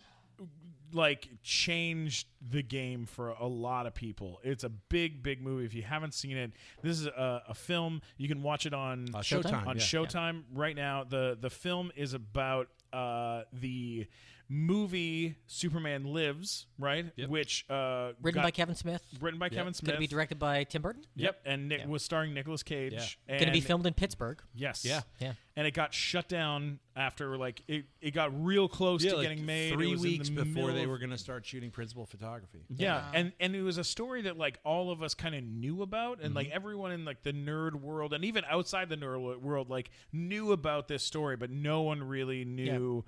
changed the game for a lot of people. It's a big movie. If you haven't seen it, this is a film. You can watch it on Showtime. on Showtime right now. The film is about the movie Superman Lives, right? Yep. Which Written by Kevin Smith. written by Kevin Smith. Going to be directed by Tim Burton. Yep, and Nick was starring Nicolas Cage. Yeah. And Going to be filmed in Pittsburgh. Yes. Yeah. Yeah. And it got shut down after it got real close to getting made. 3 It was in weeks the before middle they of- were going to start shooting principal photography. Yeah, and it was a story that all of us kind of knew about, and Mm-hmm. everyone in the nerd world and even outside the nerd world knew about this story, but no one really knew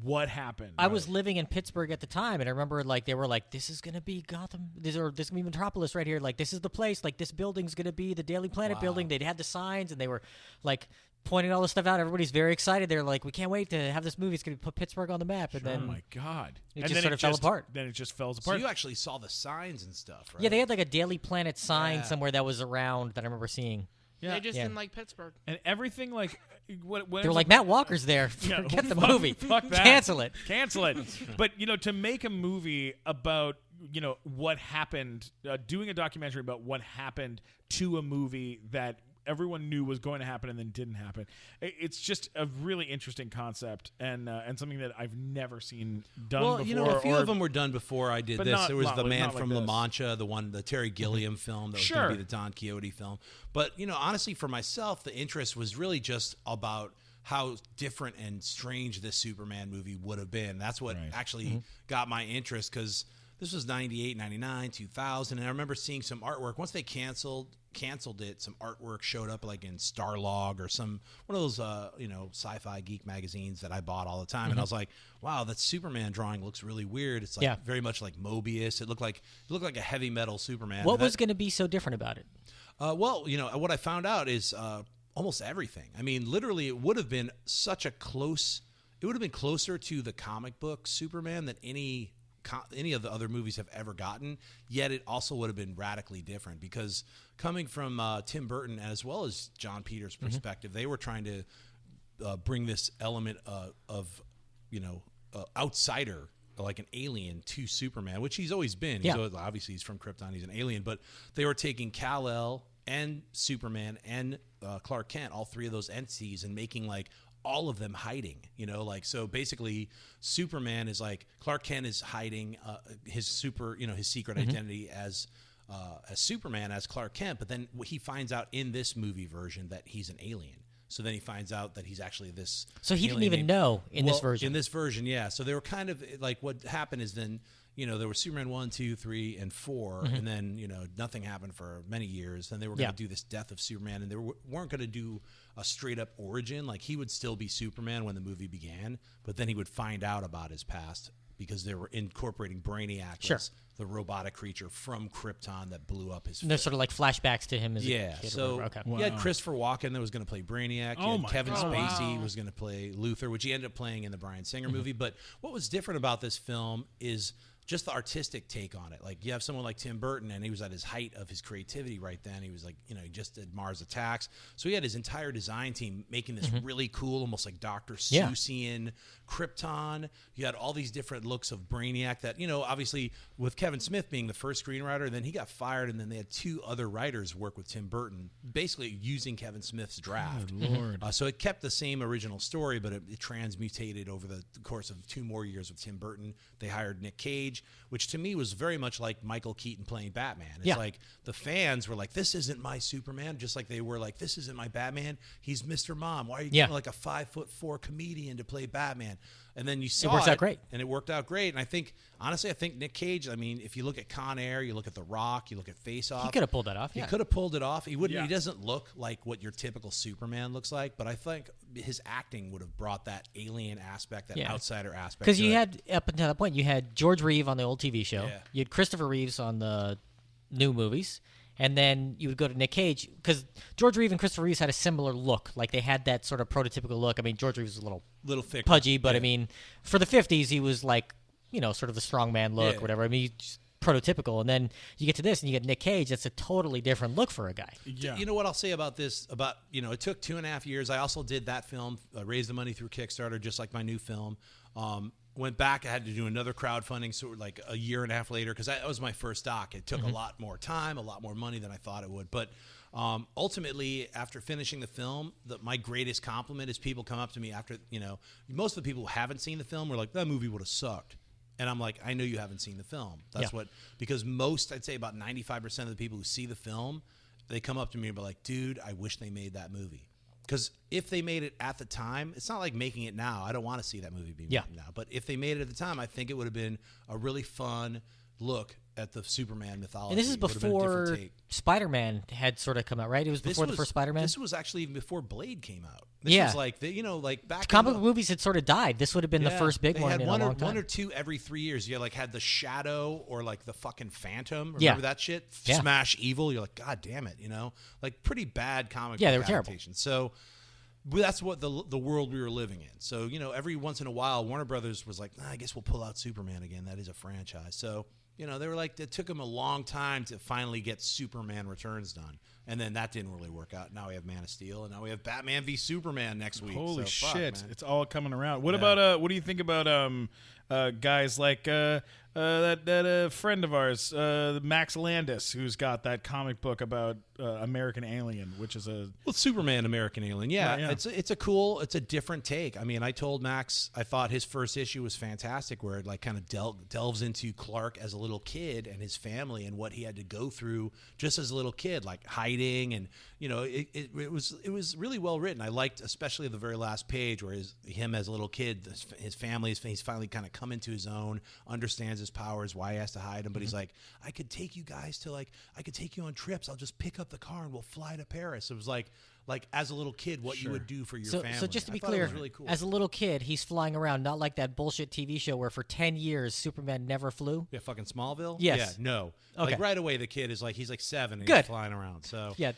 what happened. I was living in Pittsburgh at the time, and I remember they were like, "This is gonna be Gotham. This is gonna be Metropolis right here. This is the place. This building's gonna be the Daily Planet building." They had the signs, and they were pointing all this stuff out. Everybody's very excited. They're like, "We can't wait to have this movie. It's gonna put Pittsburgh on the map." And oh then my god, it and just then sort of fell apart. Then it just fell So apart. you actually saw the signs and stuff, right? yeah, they had a Daily Planet sign Yeah. somewhere that was around that I remember seeing. yeah, They just Yeah. didn't like Pittsburgh. and everything what They were like, "Matt Walker's there. Yeah, Forget the fuck- movie. fuck that. Cancel it." Cancel it. But to make a movie about what happened, doing a documentary about what happened to a movie that everyone knew was going to happen and then didn't happen. It's just a really interesting concept and something that I've never seen done before. a few of them were done before I did But this. not- There was not The like- Man not like from La this. Mancha, the Terry Gilliam film that was going to be the Don Quixote film. But, honestly, for myself, the interest was really just about how different and strange this Superman movie would have been. That's what actually got my interest, because this was 98, 99, 2000, and I remember seeing some artwork. Once they canceled it, some artwork showed up in Starlog or one of those sci-fi geek magazines that I bought all the time, and I was like, wow, that Superman drawing looks really weird. It's very much like Mobius. It looked like a heavy metal Superman. What was going to be so different about it? Well, what I found out is almost everything. I mean, literally, it would have been it would have been closer to the comic book Superman than any of the other movies have ever gotten, yet it also would have been radically different, because coming from Tim Burton as well as John Peters' perspective, they were trying to bring this element of outsider, like an alien, to Superman, which he's always been. Obviously he's from Krypton, he's an alien, but they were taking Kal-El and Superman and Clark Kent, all three of those entities, and making all of them hiding, like, so basically Superman is like, Clark Kent is hiding his secret identity as Superman, as Clark Kent, but then he finds out in this movie version that he's an alien. So then he finds out that he's actually this. So he didn't even know in this version. In this version, yeah. So they were kind of like, what happened is then, there was Superman 1, 2, 3, and 4, and then, nothing happened for many years. Then they were going to do this Death of Superman, and they weren't going to do a straight-up origin. Like, he would still be Superman when the movie began, but then he would find out about his past because they were incorporating Brainiac, the robotic creature from Krypton that blew up his. And there's sort of like flashbacks to him as a kid. So you had Christopher Walken that was going to play Brainiac. You had Kevin Spacey was going to play Luthor, which he ended up playing in the Bryan Singer movie. But what was different about this film is just the artistic take on it. Like, you have someone like Tim Burton, and he was at his height of his creativity right then. He was like, he just did Mars Attacks. So he had his entire design team making this really cool, almost like Dr. Seussian Krypton. You had all these different looks of Brainiac that, obviously with Kevin Smith being the first screenwriter, then he got fired, and then they had 2 other writers work with Tim Burton, basically using Kevin Smith's draft. Good Lord. So it kept the same original story, but it transmutated over the course of 2 more years with Tim Burton. They hired Nick Cage, which to me was very much like Michael Keaton playing Batman. It's like the fans were like, this isn't my Superman, just like they were like, this isn't my Batman. He's Mr. Mom. Why are you getting like a 5'4" comedian to play Batman? And then you saw it worked out great. And it worked out great. And I think, honestly, Nick Cage, I mean, if you look at Con Air, you look at The Rock, you look at Face Off. He could have pulled that off. He could have pulled it off. He wouldn't. He doesn't look like what your typical Superman looks like, but I think his acting would have brought that alien aspect, that outsider aspect. Because you had, up until that point, you had George Reeves on the old TV show. Yeah. You had Christopher Reeves on the new movies. And then you would go to Nick Cage, because George Reeves and Christopher Reeves had a similar look. Like, they had that sort of prototypical look. I mean, George Reeves was a little thick, pudgy, but I mean, for the 50s, he was like, sort of the strongman look, or whatever. I mean, he's prototypical. And then you get to this, and you get Nick Cage. That's a totally different look for a guy. Yeah. You know what I'll say about this? It took 2.5 years. I also did that film, raised the money through Kickstarter, just like my new film. Went back. I had to do another crowdfunding, sort of like a year and a half later, because that was my first doc. It took a lot more time, a lot more money than I thought it would. But ultimately, after finishing the film, my greatest compliment is people come up to me after, most of the people who haven't seen the film were like, that movie would have sucked. And I'm like, I know you haven't seen the film. That's because I'd say about 95% of the people who see the film, they come up to me and be like, dude, I wish they made that movie. Because if they made it at the time, it's not like making it now. I don't want to see that movie being made now. But if they made it at the time, I think it would have been a really fun look at the Superman mythology. And this is before Spider-Man had sort of come out, right? It was before the first Spider-Man? This was actually even before Blade came out. This was like, back comic book movies had sort of died. This would have been the first big one in a long time. One or two every 3 years. You had the Shadow or like the fucking Phantom. Remember that shit? Smash Evil. You're like, God damn it, Like pretty bad comic book they were terrible. So that's what the world we were living in. So, every once in a while, Warner Brothers was like, I guess we'll pull out Superman again. That is a franchise. So, they were like, it took them a long time to finally get Superman Returns done. And then that didn't really work out. Now we have Man of Steel, and now we have Batman v Superman next week. Holy shit. Man. It's all coming around. What about, what do you think about guys like that friend of ours, Max Landis, who's got that comic book about American Alien, which is Superman American Alien. Yeah, right, yeah. It's a different take. I mean, I told Max I thought his first issue was fantastic, where it like kind of delves into Clark as a little kid and his family and what he had to go through just as a little kid, like hiding, and it was really well written. I liked especially the very last page where him as a little kid, his family, he's finally kind of come into his own, understands his powers, why he has to hide them, but he's like, I could take you guys to I could take you on trips. I'll just pick up the car and we'll fly to Paris. It was like as a little kid, what you would do for your family. So just to be it clear, was really cool. As a little kid, he's flying around, not like that bullshit TV show where for 10 years Superman never flew. Yeah, fucking Smallville? Yes. Yeah, no. Okay. Like right away, the kid is he's like 7 and Good. he's flying around. So yeah,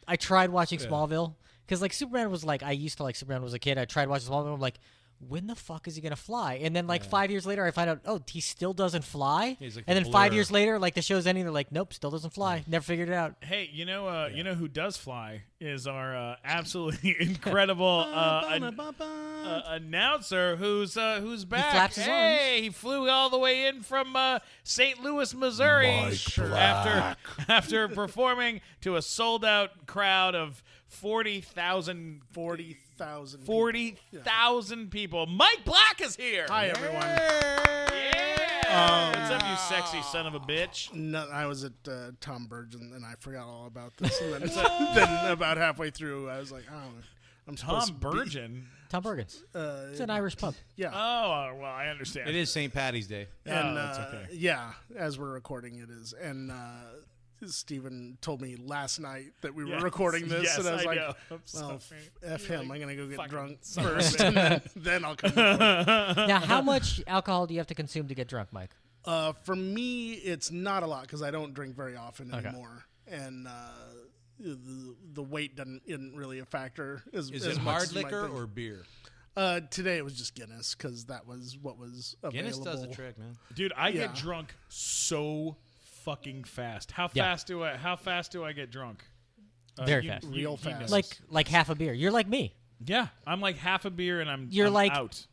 I tried watching Smallville because Superman was I used to like Superman was a kid. I tried watching Smallville. I'm like, when the fuck is he gonna fly? And then 5 years later, I find out, he still doesn't fly. He's like and then Blur. 5 years later, the show's ending, they're like, nope, still doesn't fly. Never figured it out. hey, you know who does fly is our absolutely incredible announcer who's back. flaps his hey, he flew all the way in from St. Louis, Missouri, after performing to a sold out crowd of 40,000 people. Mike Black is here. Hi, everyone. Yeah. What's up, you sexy son of a bitch? No, I was at Tom Burgin, and I forgot all about this. And then about halfway through, I was like, oh, I'm supposed Tom to be- Burgin. Tom Bergens. It's an Irish pub. Yeah. Oh, well, I understand. It is St. Patty's Day. And, that's okay. Yeah, as we're recording, it is. And Steven told me last night that we were recording this, Yes, and I was like, know. I'm well, sorry. F him. I'm going to go get fucking drunk son of a first, bitch. and then I'll come record. Now, how much alcohol do you have to consume to get drunk, Mike? For me, it's not a lot because I don't drink very often anymore. And the weight isn't really a factor. Is as it much hard as you might liquor think. or beer? Today it was just Guinness because that was what was available. Guinness does the trick, man. Dude, I Yeah. get drunk so fucking fast. How Yeah. fast do I get drunk? Very fast. Real he fast. knows. Like half a beer. You're like me. Yeah, I'm like half a beer and I'm You're like out.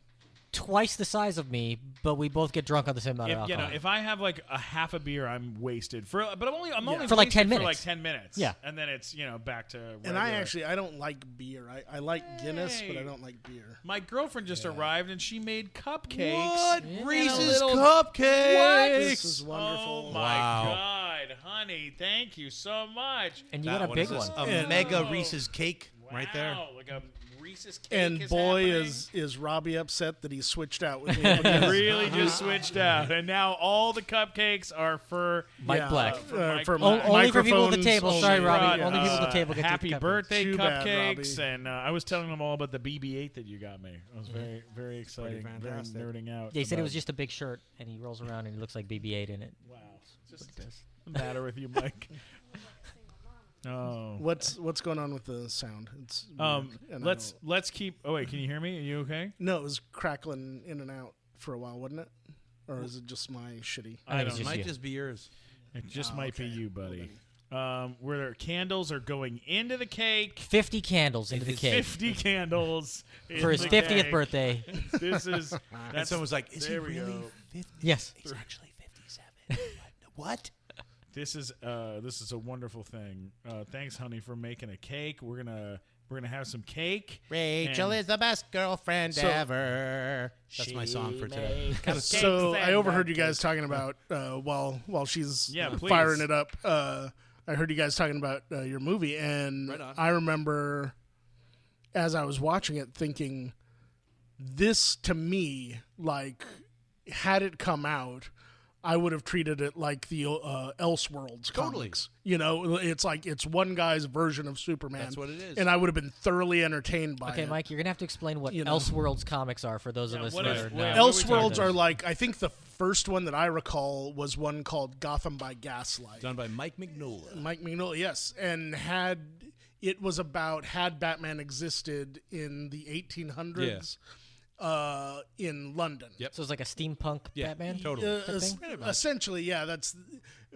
Twice the size of me, but we both get drunk on the same amount of If, alcohol. if I have like a half a beer, I'm wasted but I'm only For like 10 wasted for like minutes. 10 minutes. Yeah. and then it's back to. And regular. I don't like beer. I like Guinness, but I Hey. don't like beer. My girlfriend just arrived and she made cupcakes. What? And a Reese's little- cupcakes. This is wonderful. Oh my Wow. God, honey! Thank you so much. and you That got a one big is one. A mega Reese's cake right there. Wow, like a Reese's cake. And is boy, happening. is Robbie upset that he switched out with me. again. Really just switched out, and now all the cupcakes are for Mike Yeah, Black. for Only for people at the microphones table. only. Sorry, Robbie. brought, Only people at the table get happy the cupcakes. birthday Too bad, cupcakes, Robbie. and I was telling them all about the BB-8 that you got me. It was very, very exciting, very fantastic. nerding out. Yeah, he said it about- was just a big shirt, and he rolls around and he looks like BB-8 in it. wow. Just what's the matter with you, Mike? Oh. What's going on with the sound? It's weird, and I Let's keep. Oh wait, can you hear me? Are you okay? no, it was crackling in and out for a while, wasn't it? Or is it just my shitty? I think it's don't just Might you. just be yours. It just might be you, buddy. Where candles are going into the cake. 50 candles into the cake 50 candles for his in 50th the cake. birthday. This is. And That's someone's like, "Is he there we really go. 50? Yes. He's actually 57." What? This is a wonderful thing. Thanks, honey, for making a cake. We're gonna have some cake. Rachel And- is the best girlfriend So- ever. That's my song for today. So I overheard you guys talking about while she's Yeah, please. firing it up. I heard you guys talking about your movie, and Right on. I remember as I was watching it thinking, this to me, like, had it come out, I would have treated it like the Elseworlds Totally. comics. You know, it's like it's one guy's version of Superman. That's what it is. And I would have been thoroughly entertained by Okay, it. Mike, you're going to have to explain what You know. Elseworlds comics are for those of Yeah, us what that is- are what- not. what Elseworlds Elseworlds are like, I think the first one that I recall was one called Gotham by Gaslight. Done by Mike Mignola. Mike Mignola, yes, and it was about had Batman existed in the 1800s in London. Yep. So it's like a steampunk Yeah, Batman? totally. type thing? Essentially, yeah, that's.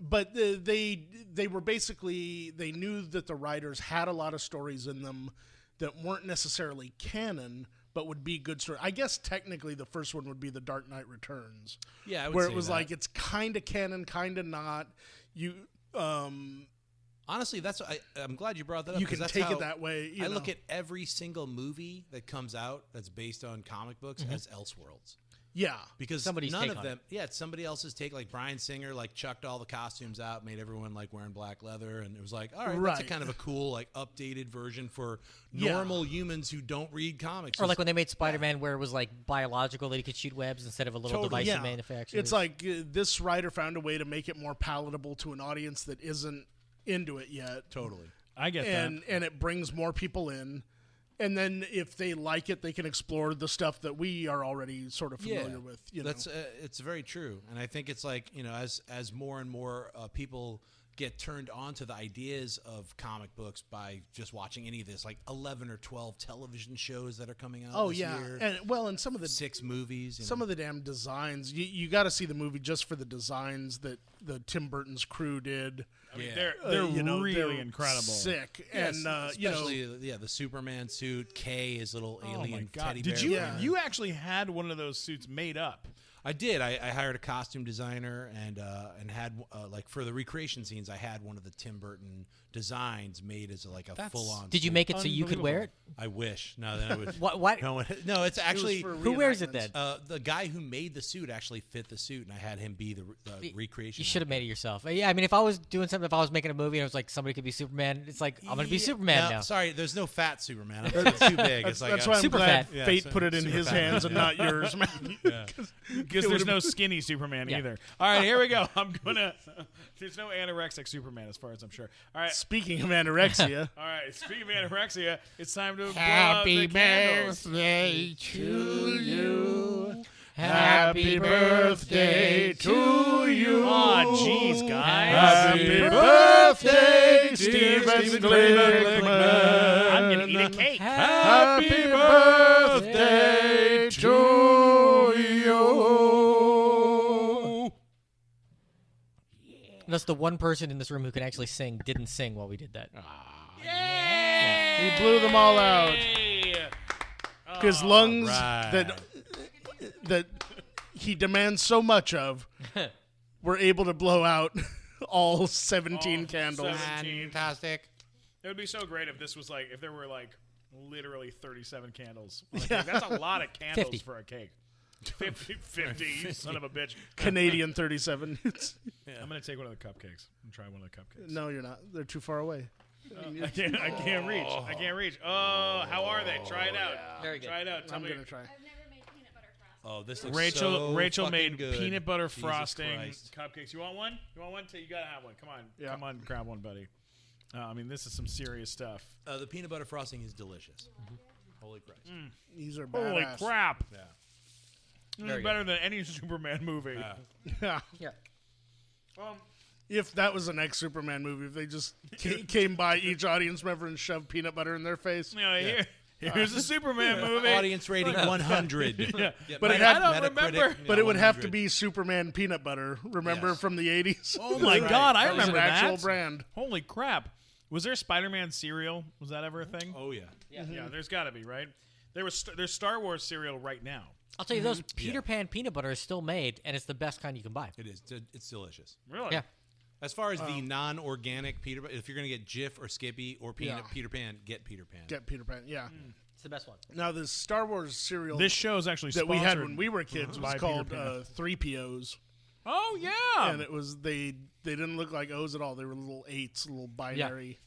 But they were basically they knew that the writers had a lot of stories in them that weren't necessarily canon, but would be good stories. I guess technically the first one would be The Dark Knight Returns. Yeah, I would where say it was that. like it's kind of canon, kind of not. Honestly, that's I'm glad you brought that up. You 'cause can that's take how it that way. I look at every single movie that comes out that's based on comic books as Elseworlds. yeah. Because Somebody's none take of on them, it's somebody else's take. Like Bryan Singer, like chucked all the costumes out, made everyone like wearing black leather, and it was like, all right, that's a Right. kind of a cool, like updated version for Yeah. normal humans who don't read comics. Or like when they made Spider-Man where it was like biological that he could shoot webs instead of a little Totally, device Yeah. he manufactured. It's like this writer found a way to make it more palatable to an audience that isn't into it yet. totally. I get and it brings more people in. And then if they like it, they can explore the stuff that we are already sort of familiar with. You know? That's it's very true, and I think it's like as more and more people get turned on to the ideas of comic books by just watching any of this, like 11 or 12 television shows that are coming out this year. And some of the 6 movies. Some of the damn designs. You got to see the movie just for the designs that the Tim Burton's crew did. I mean, they're really incredible. Sick. Yes, And especially the Superman suit, Kay, his little alien teddy bear. Did you? You actually had one of those suits made up. I did. I hired a costume designer and had like for the recreation scenes, I had one of the Tim Burton designs made as a full on. Did you make it so you could wear it? I wish. No, then I would. What? No, it's actually Who wears it then? the guy who made the suit actually fit the suit, and I had him be the recreation. You should have made it yourself. Yeah, I mean, if I was doing something, if I was making a movie and it was like somebody could be Superman, it's like I'm gonna be Superman now. Sorry, there's no fat Superman. It's too big. It's like that's why I'm super glad fat. fate put it in his hands and not yours, man. Because there's no skinny Superman either. All right, here we go. There's no anorexic Superman as far as I'm sure. All right. Speaking of anorexia. All right. Speaking of anorexia, it's time to Happy blow out the candles. birthday to you. Happy birthday to you. Oh, jeez, guys. Happy birthday, Steven Glickman. I'm going to eat a cake. Happy birthday to you. That's the one person in this room who can actually sing didn't sing while we did that. We blew them all out. His lungs right. that he demands so much of were able to blow out all 17 candles. 17. Fantastic. It would be so great if this was like, if there were like literally 37 candles. On a cake. That's a lot of candles 50. for a cake. 50, you son of a bitch. Canadian 37. I'm going to take one of the cupcakes and try one of the cupcakes. No, you're not. They're too far away. I can't reach. I can't reach. Oh, how are they? Try it out. Very good. Try it out. Tell I'm me. going to try. I've never made peanut butter frosting. Oh, this looks Rachel so made fucking good. peanut butter Jesus frosting Christ. cupcakes. You want one? You want one? You gotta have one. Come on. Yeah. Come on, grab one, buddy. I mean, this is some serious stuff. The peanut butter frosting is delicious. Holy Christ. These are Holy badass. crap! Yeah. This is better than any Superman movie. Yeah. Yeah. If that was the next Superman movie, if they just came by each audience member and shoved peanut butter in their face. You know, here's a Superman movie. Audience rating 100. Yeah. But it I had- don't remember. But it would have to be Superman peanut butter. Remember Yes. from the 80s? Oh my God, I That was remember an actual that. brand. Holy crap! Was there a Spider-Man cereal? Was that ever a thing? Oh, yeah. Yeah, there's got to be, right? There's Star Wars cereal right now. I'll tell you, those Peter Pan peanut butter is still made, and it's the best kind you can buy. It is. It's delicious. Really? Yeah. As far as the non-organic Peter, if you're going to get Jif or Skippy or Peter Pan, get Peter Pan. Get Peter Pan, yeah. It's the best one. Now, the Star Wars cereal This show is actually that we had sponsored when we were kids by was called Peter Pan. 3POs. Oh yeah, And it was they didn't look like O's at all. They were little 8s, little binary.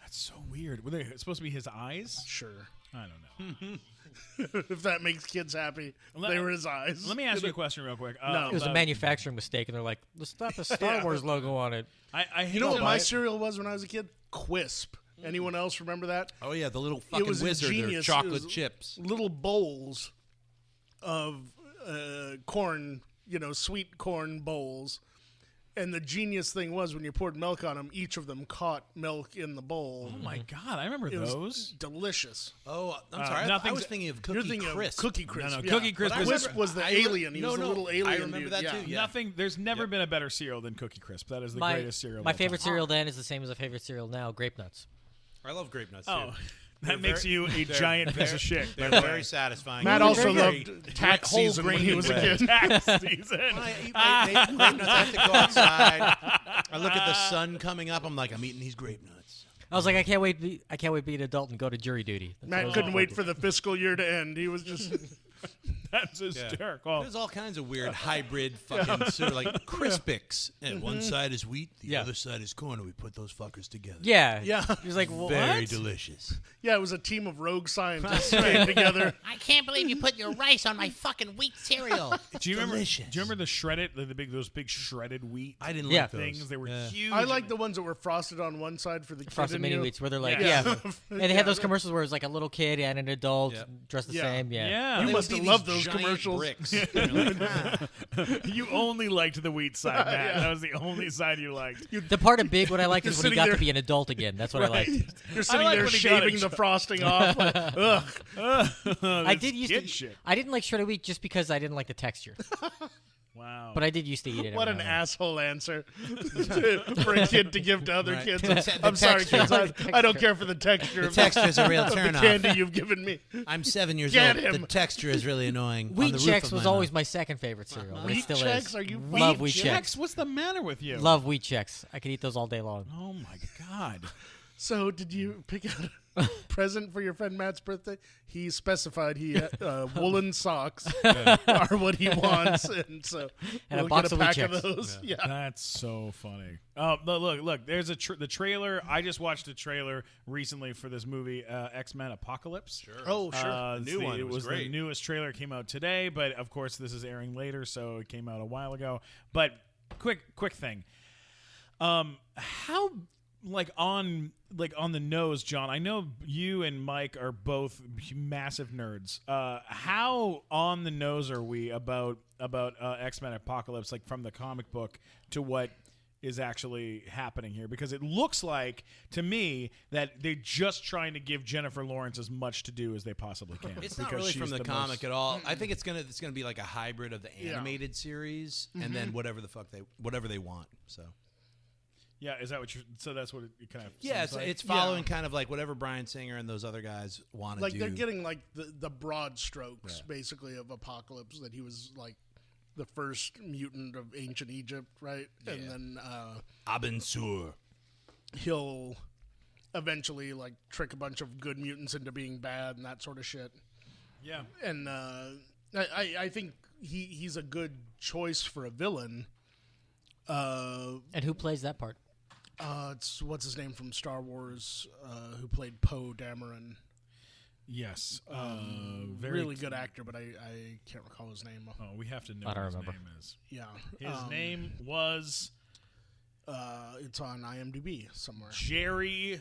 that's so weird. Were they supposed to be his eyes? Sure. I don't know. If that makes kids happy, they were his eyes. Let me ask you a question real quick. No. It was a manufacturing mistake, and they're like, let's slap a Star Wars logo on it. I You know what my cereal was when I was a kid? Quisp. Anyone else remember that? Oh, yeah, the little It fucking was wizard. They're ingenious. It chocolate was chips. Little bowls of corn, sweet corn bowls. And the genius thing was when you poured milk on them, each of them caught milk in the bowl. Oh my God, I remember It was those. delicious. Oh, I'm sorry. I nothing's- was thinking of You're Cookie thinking Crisp. of Cookie Crisp. No, yeah. Cookie Crisp But was- Crisp was the alien. He was the little alien I remember dude. that yeah. too. Yeah. Nothing. There's never been a better cereal than Cookie Crisp. That is the My greatest cereal. my of all favorite time. cereal then is the same as a favorite cereal now, Grape Nuts. I love grape nuts, too. Oh, that They're makes very- you a giant piece of shit. They're very satisfying. Matt They're also very loved tax whole season when grain he was a bread. kid. Tax season. I eat my grape nuts. I have to go outside. I look at the sun coming up. I'm like, I'm eating these grape nuts. I was like, I can't wait to be an adult and go to jury duty. That's what I Matt was couldn't looking wait forward for the fiscal year to end. He was just That's hysterical. There's all kinds of weird hybrid fucking sort of like Crispix. And one side is wheat, the Yeah. other side is corn, and we put those fuckers together. to. Yeah. Yeah. He was like, what? Very delicious. yeah. It was a team of rogue scientists came together. I can't believe you put your rice on my fucking wheat cereal. Do you remember? delicious. Do you remember the shredded, those big shredded wheat? I didn't Yeah. like those. things. They were huge. I like the ones that were frosted on one side for the kid Frosted in Mini you. Wheats, where they're like, Yeah. yeah. And they had those commercials where it was like a little kid and an adult Yep. dressed the Yeah. same. Yeah. Yeah. You They must would have be loved these those giant commercials. bricks. And you're like, You only liked the wheat side, Matt. That was the only side you liked. The part of Big what I liked You're is when he sitting got there- to be an adult again. That's what I liked. You're sitting like there when he got shaving it. the frosting off. Like, ugh. I did used kid to. shit. I didn't like shredded wheat just because I didn't like the texture, Wow. but I did used to eat it. What every an now and asshole answer for a kid to give to other Right. kids. The I'm sorry, texture. kids. I don't care for the texture. the texture's a real of the turnoff. candy you've given me. I'm 7 years Get old. him. The texture is really annoying. then. on Wheat the roof Chex of was my always mouth. my second favorite cereal. and it Wheat still Chex? is. Are you Love Wheat Chex. Chex? What's the matter with you? Love Wheat Chex. I could eat those all day long. Oh my God. So, did you pick out a present for your friend Matt's birthday? He specified woolen socks are what he wants, and so And a we'll box get a of Wheat pack of Chex. those. Yeah. That's so funny. Oh, look. There's the trailer. I just watched a trailer recently for this movie, X-Men Apocalypse. Sure. Oh, sure. It's New one. It It was was the great. newest trailer. It came out today, but of course this is airing later, so it came out a while ago. But quick thing. How on the nose, John? I know you and Mike are both massive nerds. How on the nose are we about X-Men Apocalypse, like from the comic book to what is actually happening here? Because it looks like to me that they're just trying to give Jennifer Lawrence as much to do as they possibly can. It's not because really she's from the most- comic at all. I think it's gonna be like a hybrid of the animated series and then whatever they want. So Yeah, is that what you're? So that's what it kind of. yeah, seems like? it's following kind of like whatever Bryan Singer and those other guys want to Like do. they're getting like the broad strokes basically of Apocalypse, that he was like the first mutant of ancient Egypt, right? And then Abensur. he'll eventually like trick a bunch of good mutants into being bad and that sort of shit. Yeah. And I think he's a good choice for a villain. And who plays that part? It's what's his name from Star Wars, who played Poe Dameron. Yes. Very Really good actor, but I can't recall his name. Oh, we have to know I don't what his remember. name is. Yeah, His name was it's on IMDb somewhere. Jerry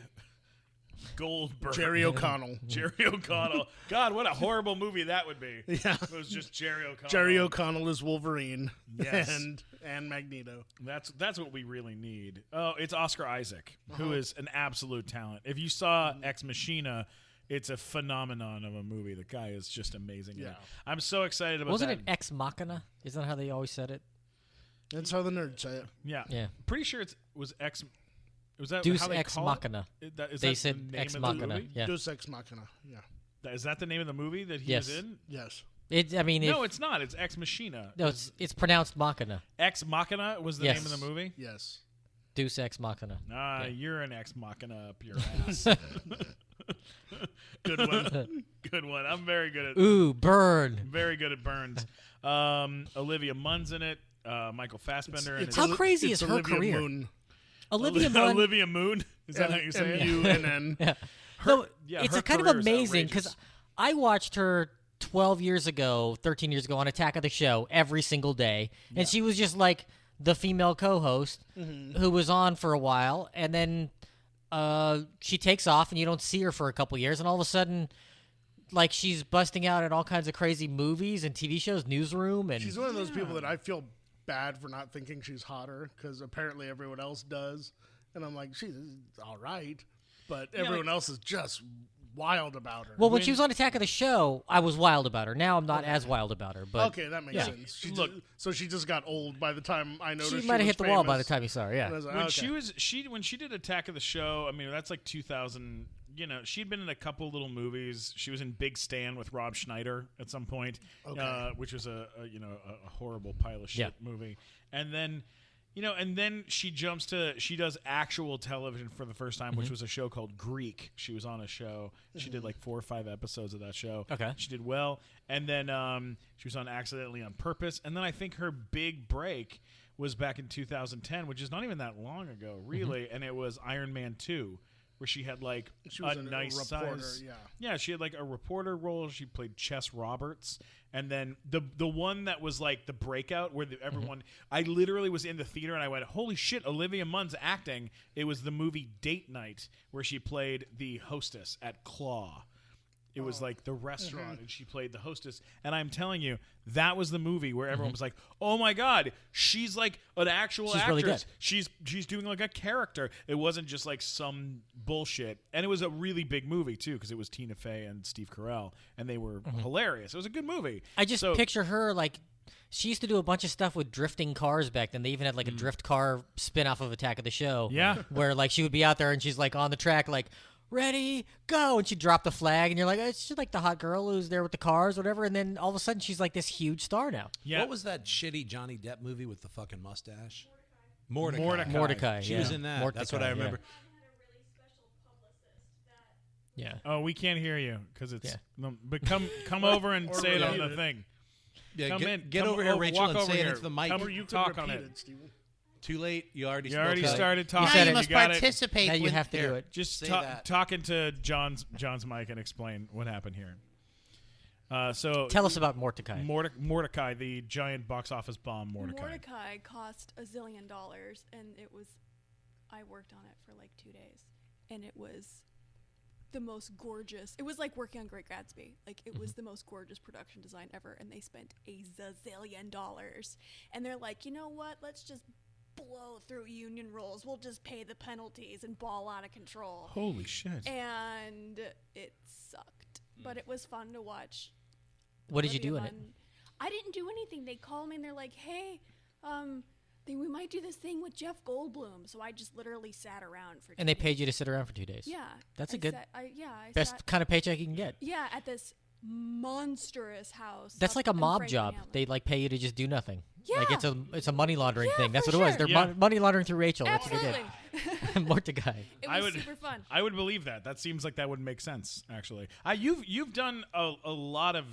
Goldberg. Jerry O'Connell. Jerry O'Connell. God, what a horrible movie that would be. Yeah. If it was just Jerry O'Connell. Jerry O'Connell is Wolverine. Yes. and Magneto. That's what we really need. Oh, it's Oscar Isaac, who is an absolute talent. If you saw Ex Machina, it's a phenomenon of a movie. The guy is just amazing. in it. Yeah. I'm so excited about Wasn't that. it Ex Machina? Isn't that how they always said it? That's how the nerds say it. Yeah. Yeah. Pretty sure it was Ex. Was that Deus how they Ex call Machina. It? Is They that said the name Ex of the Machina. movie? Yeah. Deus Ex Machina. Yeah. Is that the name of the movie that he Yes. was in? Yes. I mean, No, it's not. It's Ex Machina. no, it's pronounced Machina. Ex Machina was the Yes. name of the movie? Yes. Deus Ex Machina. Ah, Yeah. you're an Ex Machina up your ass. Good one. Good one. I'm very good at Ooh, burn. very good at burns. Olivia Munn's in it. Michael Fassbender. and How crazy it's is her Olivia career? Moon. Olivia Munn. Olivia Moon. Is that how you say it? M-U-N-N. Yeah. No, yeah, it's her a kind of career is amazing outrageous. because I watched her 12 years ago, 13 years ago on Attack of the Show every single day, and she was just like the female co-host who was on for a while, and then she takes off, and you don't see her for a couple years, and all of a sudden, like she's busting out at all kinds of crazy movies and TV shows, Newsroom, and She's one of those people that I feel bad for not thinking she's hotter, because apparently everyone else does. And I'm like, she's all right. But everyone else is just wild about her. well, when she was on Attack of the Show, I was wild about her. Now I'm not as wild about her, but Okay, that makes yeah. sense. Look- So she just got old by the time I noticed she might have was hit the wall by the famous. time you saw her. And I Yeah, was like, When okay. when she did Attack of the Show, I mean that's like 2000. You know, she'd been in a couple little movies. She was in Big Stan with Rob Schneider at some point, which was a horrible pile of shit movie. And then, she does actual television for the first time, which was a show called Greek. She was on a show. She did like 4 or 5 episodes of that show. Okay. She did well. And then she was on Accidentally on Purpose. And then I think her big break was back in 2010, which is not even that long ago, really. And it was Iron Man 2. Where she had like She was a a nice reporter, size, yeah. she had like a reporter role. She played Chess Roberts, and then the one that was like the breakout where everyone. I literally was in the theater and I went, "Holy shit!" Olivia Munn's acting. It was the movie Date Night where she played the hostess at Claw. It was like the restaurant, and she played the hostess. And I'm telling you, that was the movie where everyone was like, "Oh my god, she's like an actual actress. really good. She's doing like a character." It wasn't just like some bullshit. And it was a really big movie too, because it was Tina Fey and Steve Carell, and they were hilarious. It was a good movie. I just picture her like. She used to do a bunch of stuff with drifting cars back then. They even had like a drift car spin-off of Attack of the Show. Yeah. Where like she would be out there and she's like on the track like, ready, go. And she'd drop the flag and you're like, it's just like the hot girl who's there with the cars or whatever. And then all of a sudden she's like this huge star now. Yeah. What was that shitty Johnny Depp movie with the fucking mustache? Mordecai. Mordecai. She yeah. was in that. That's what I Mordecai, remember. Yeah. Oh, we can't hear you because it's. Yeah. But come over and say it on the thing. Yeah, Come get come over here, Rachel, walk and over say it here. into the mic. Come Or you could talk on repeat it. Steven. Too late. You already started talking. said Now you it. must got it. participate. Now you with- have to do Here. it. Just Say that. talk into John's mic and explain what happened here. So Tell us about Mordecai. Mordecai, the giant box office bomb. Mordecai cost $1 zillion, and I worked on it for like 2 days, and it was the most gorgeous. It was like working on Great Gatsby. Like it was the most gorgeous production design ever, and they spent $1 zillion. And they're like, you know what? Let's just blow through union rules. We'll just pay the penalties and ball out of control. Holy shit! And it sucked, but it was fun to watch. What did you do in it? I didn't do anything. They called me and they're like, hey, we might do this thing with Jeff Goldblum. So I just literally sat around for 2 And they days. paid you to sit around for 2 days. Yeah. That's I a good, sat- I best sat- kind of paycheck you can get. yeah, at this monstrous house. That's up like a in mob Franklin job. Hamlet. They like pay you to just do nothing. Like Yeah. it's a money laundering Yeah, thing. That's for what it was. sure. They're Yeah. money laundering through Rachel. Absolutely. That's what they did. Mordecai. It I was would- super fun. I would believe that. That seems like that would make sense. Actually, you've done a lot of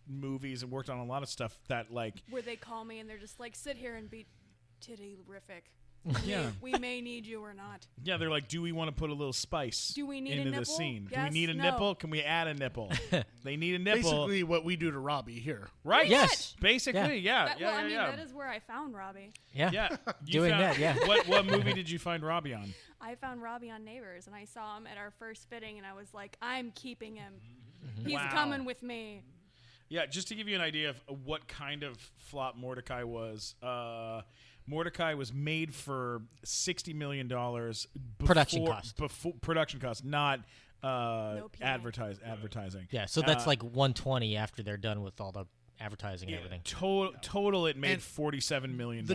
movies and worked on a lot of stuff that like. Where they call me and they're just like, sit here and be titty-rific. Yeah. We may need you or not. Yeah, they're like, do we want to put a little spice Do we need a into the nipple? scene? Do we Yes, need a no. nipple? Can we add a nipple? They need a nipple. Basically, what we do to Robbie here. Right? Yes. Basically, yeah. That, yeah, well, I mean, yeah. that is where I found Robbie. Yeah. Yeah. You Doing found- that, yeah. What movie did you find Robbie on? I found Robbie on Neighbors, and I saw him at our first fitting, and I was like, I'm keeping him. He's Wow. coming with me. Yeah, just to give you an idea of what kind of flop Mordecai was. Mordecai was made for $60 million Production cost. Before production cost, not No PA. advertising. Yeah. So that's like 120 after they're done with all the advertising and everything. Total, it made And $47 million.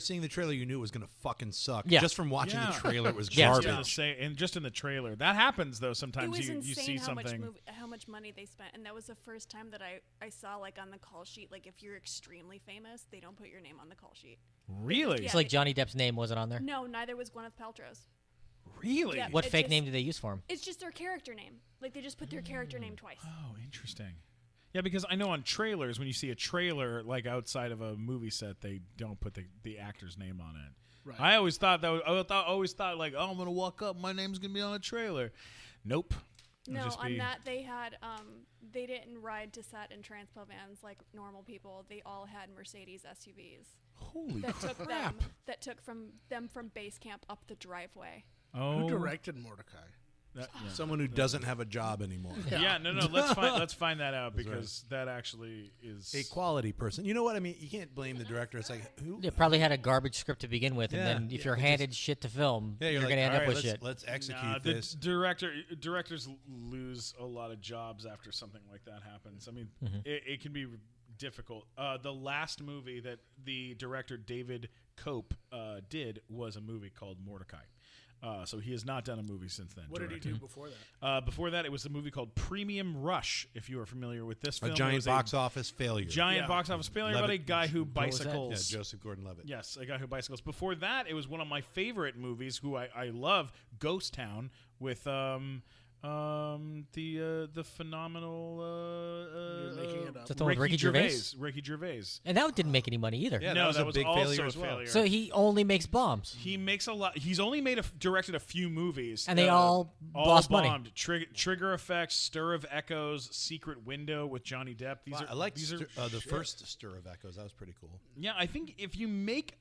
Seeing the trailer, you knew it was going to fucking suck. Yeah. Just from watching Yeah. the trailer, it was Yeah. garbage. And just in the trailer, that happens though. It Sometimes was you insane see how something. how much money they spent, and that was the first time that I saw like on the call sheet, like if you're extremely famous, they don't put your name on the call sheet. Really, Yeah. It's like Johnny Depp's name wasn't on there. No, neither was Gwyneth Paltrow's. really. Yeah. What It fake just- name did they use for him? It's just their character name. Like they just put their character name twice. Oh, interesting. Yeah, because I know on trailers, when you see a trailer like outside of a movie set, they don't put the actor's name on it. Right. I always thought always thought like, oh, I'm gonna walk up, my name's gonna be on a trailer. Nope. It'll No, just on be- that they had they didn't ride to set in transpo vans like normal people. They all had Mercedes SUVs Holy that took crap! them from base camp up the driveway. Oh, Who directed Mordecai? that- yeah. Someone who doesn't have a job anymore. Yeah, no. Let's find that out because that actually is A quality person. You know what I mean? You can't blame the director. It's like, who? They probably had a garbage script to begin with, Yeah. and then if you're It handed shit to film, Yeah, you're like, going to end "All up right, with shit. Let's execute Nah, this. directors lose a lot of jobs after something like that happens. I mean, it can be difficult. The last movie that the director David Cope did was a movie called Mordecai. So he has not done a movie since then. What did he directing. do before that? Before that, it was a movie called Premium Rush, if you are familiar with this film. A It giant was box office failure. Giant Yeah. box office failure about a Levitt- guy who was that? Yeah, bicycles. Joseph Gordon-Levitt. Yes, a guy who bicycles. Before that, it was one of my favorite movies, who I love, Ghost Town, with the phenomenal You're making it up. That's the one with Ricky Gervais? Ricky Gervais. And that didn't make any money either. Yeah, no, that was a big also failure a as well. failure. So he only makes bombs. He makes a lot. He's only directed a few movies, And they all lost money. bombed. Trigger Effects, Stir of Echoes, Secret Window with Johnny Depp. I like the first Stir of Echoes. That was pretty cool. Yeah, I think if you make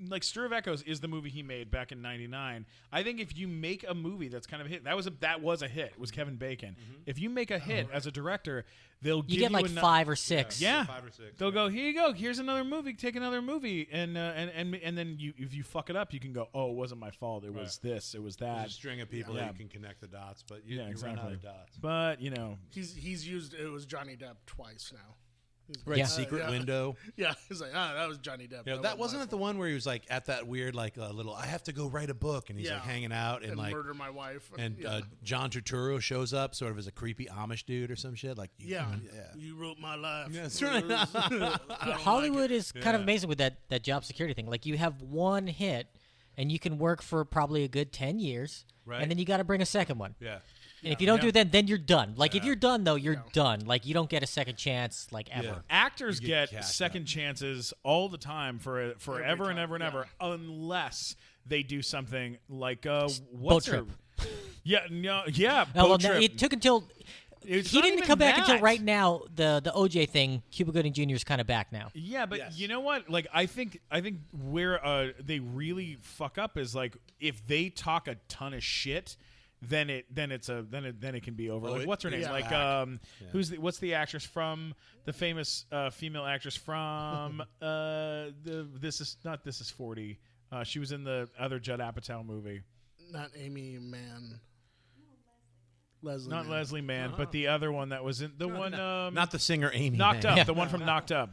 like Stir of Echoes is the movie he made back in '99. I think if you make a movie that's kind of a hit, that was a hit. It was Kevin Bacon. If you make a hit as a director, they'll give get like 5 or 6. Yeah, 5 or 6. They'll go, here you go. Here's another movie. Take another movie, and then if you fuck it up, you can go, oh, it wasn't my fault. It was this. It was that. There's a string of people that you can connect the dots, but you run out of dots. But he's used it was Johnny Depp twice now. Right, Yeah. Secret Window. Yeah, he's like, that was Johnny Depp. That wasn't it the one where he was like at that weird like little I have to go write a book and he's like hanging out and like murder my wife and John Turturro shows up sort of as a creepy Amish dude or some shit like you wrote my life. Yeah, that's right. Hollywood is kind of amazing with that job security thing. Like you have one hit, and you can work for probably a good 10 years, Right. and then you got to bring a second one. Yeah. And if you don't do that, then you're done. Like if you're done though, you're done. Like you don't get a second chance like ever. Yeah. actors You get get cast second chances all the time forever and ever and ever, unless they do something like what's Trip. Yeah, no, yeah. Oh, well, Boat no, Trip. it took until It's he not didn't even come back until that. right now. The OJ thing, Cuba Gooding Jr. is kind of back now. Yeah, but Yes. you know what? Like, I think where they really fuck up is like if they talk a ton of shit, then it can be over. Oh, Like, what's her name? yeah. Like, what's the actress from the famous female actress from This Is 40. She was in the other Judd Apatow movie. Not Amy Mann. Leslie. Not Mann. Leslie Mann, but the other one that was in the one Not the singer Amy. Knocked Mann. Up, the one from Knocked Up,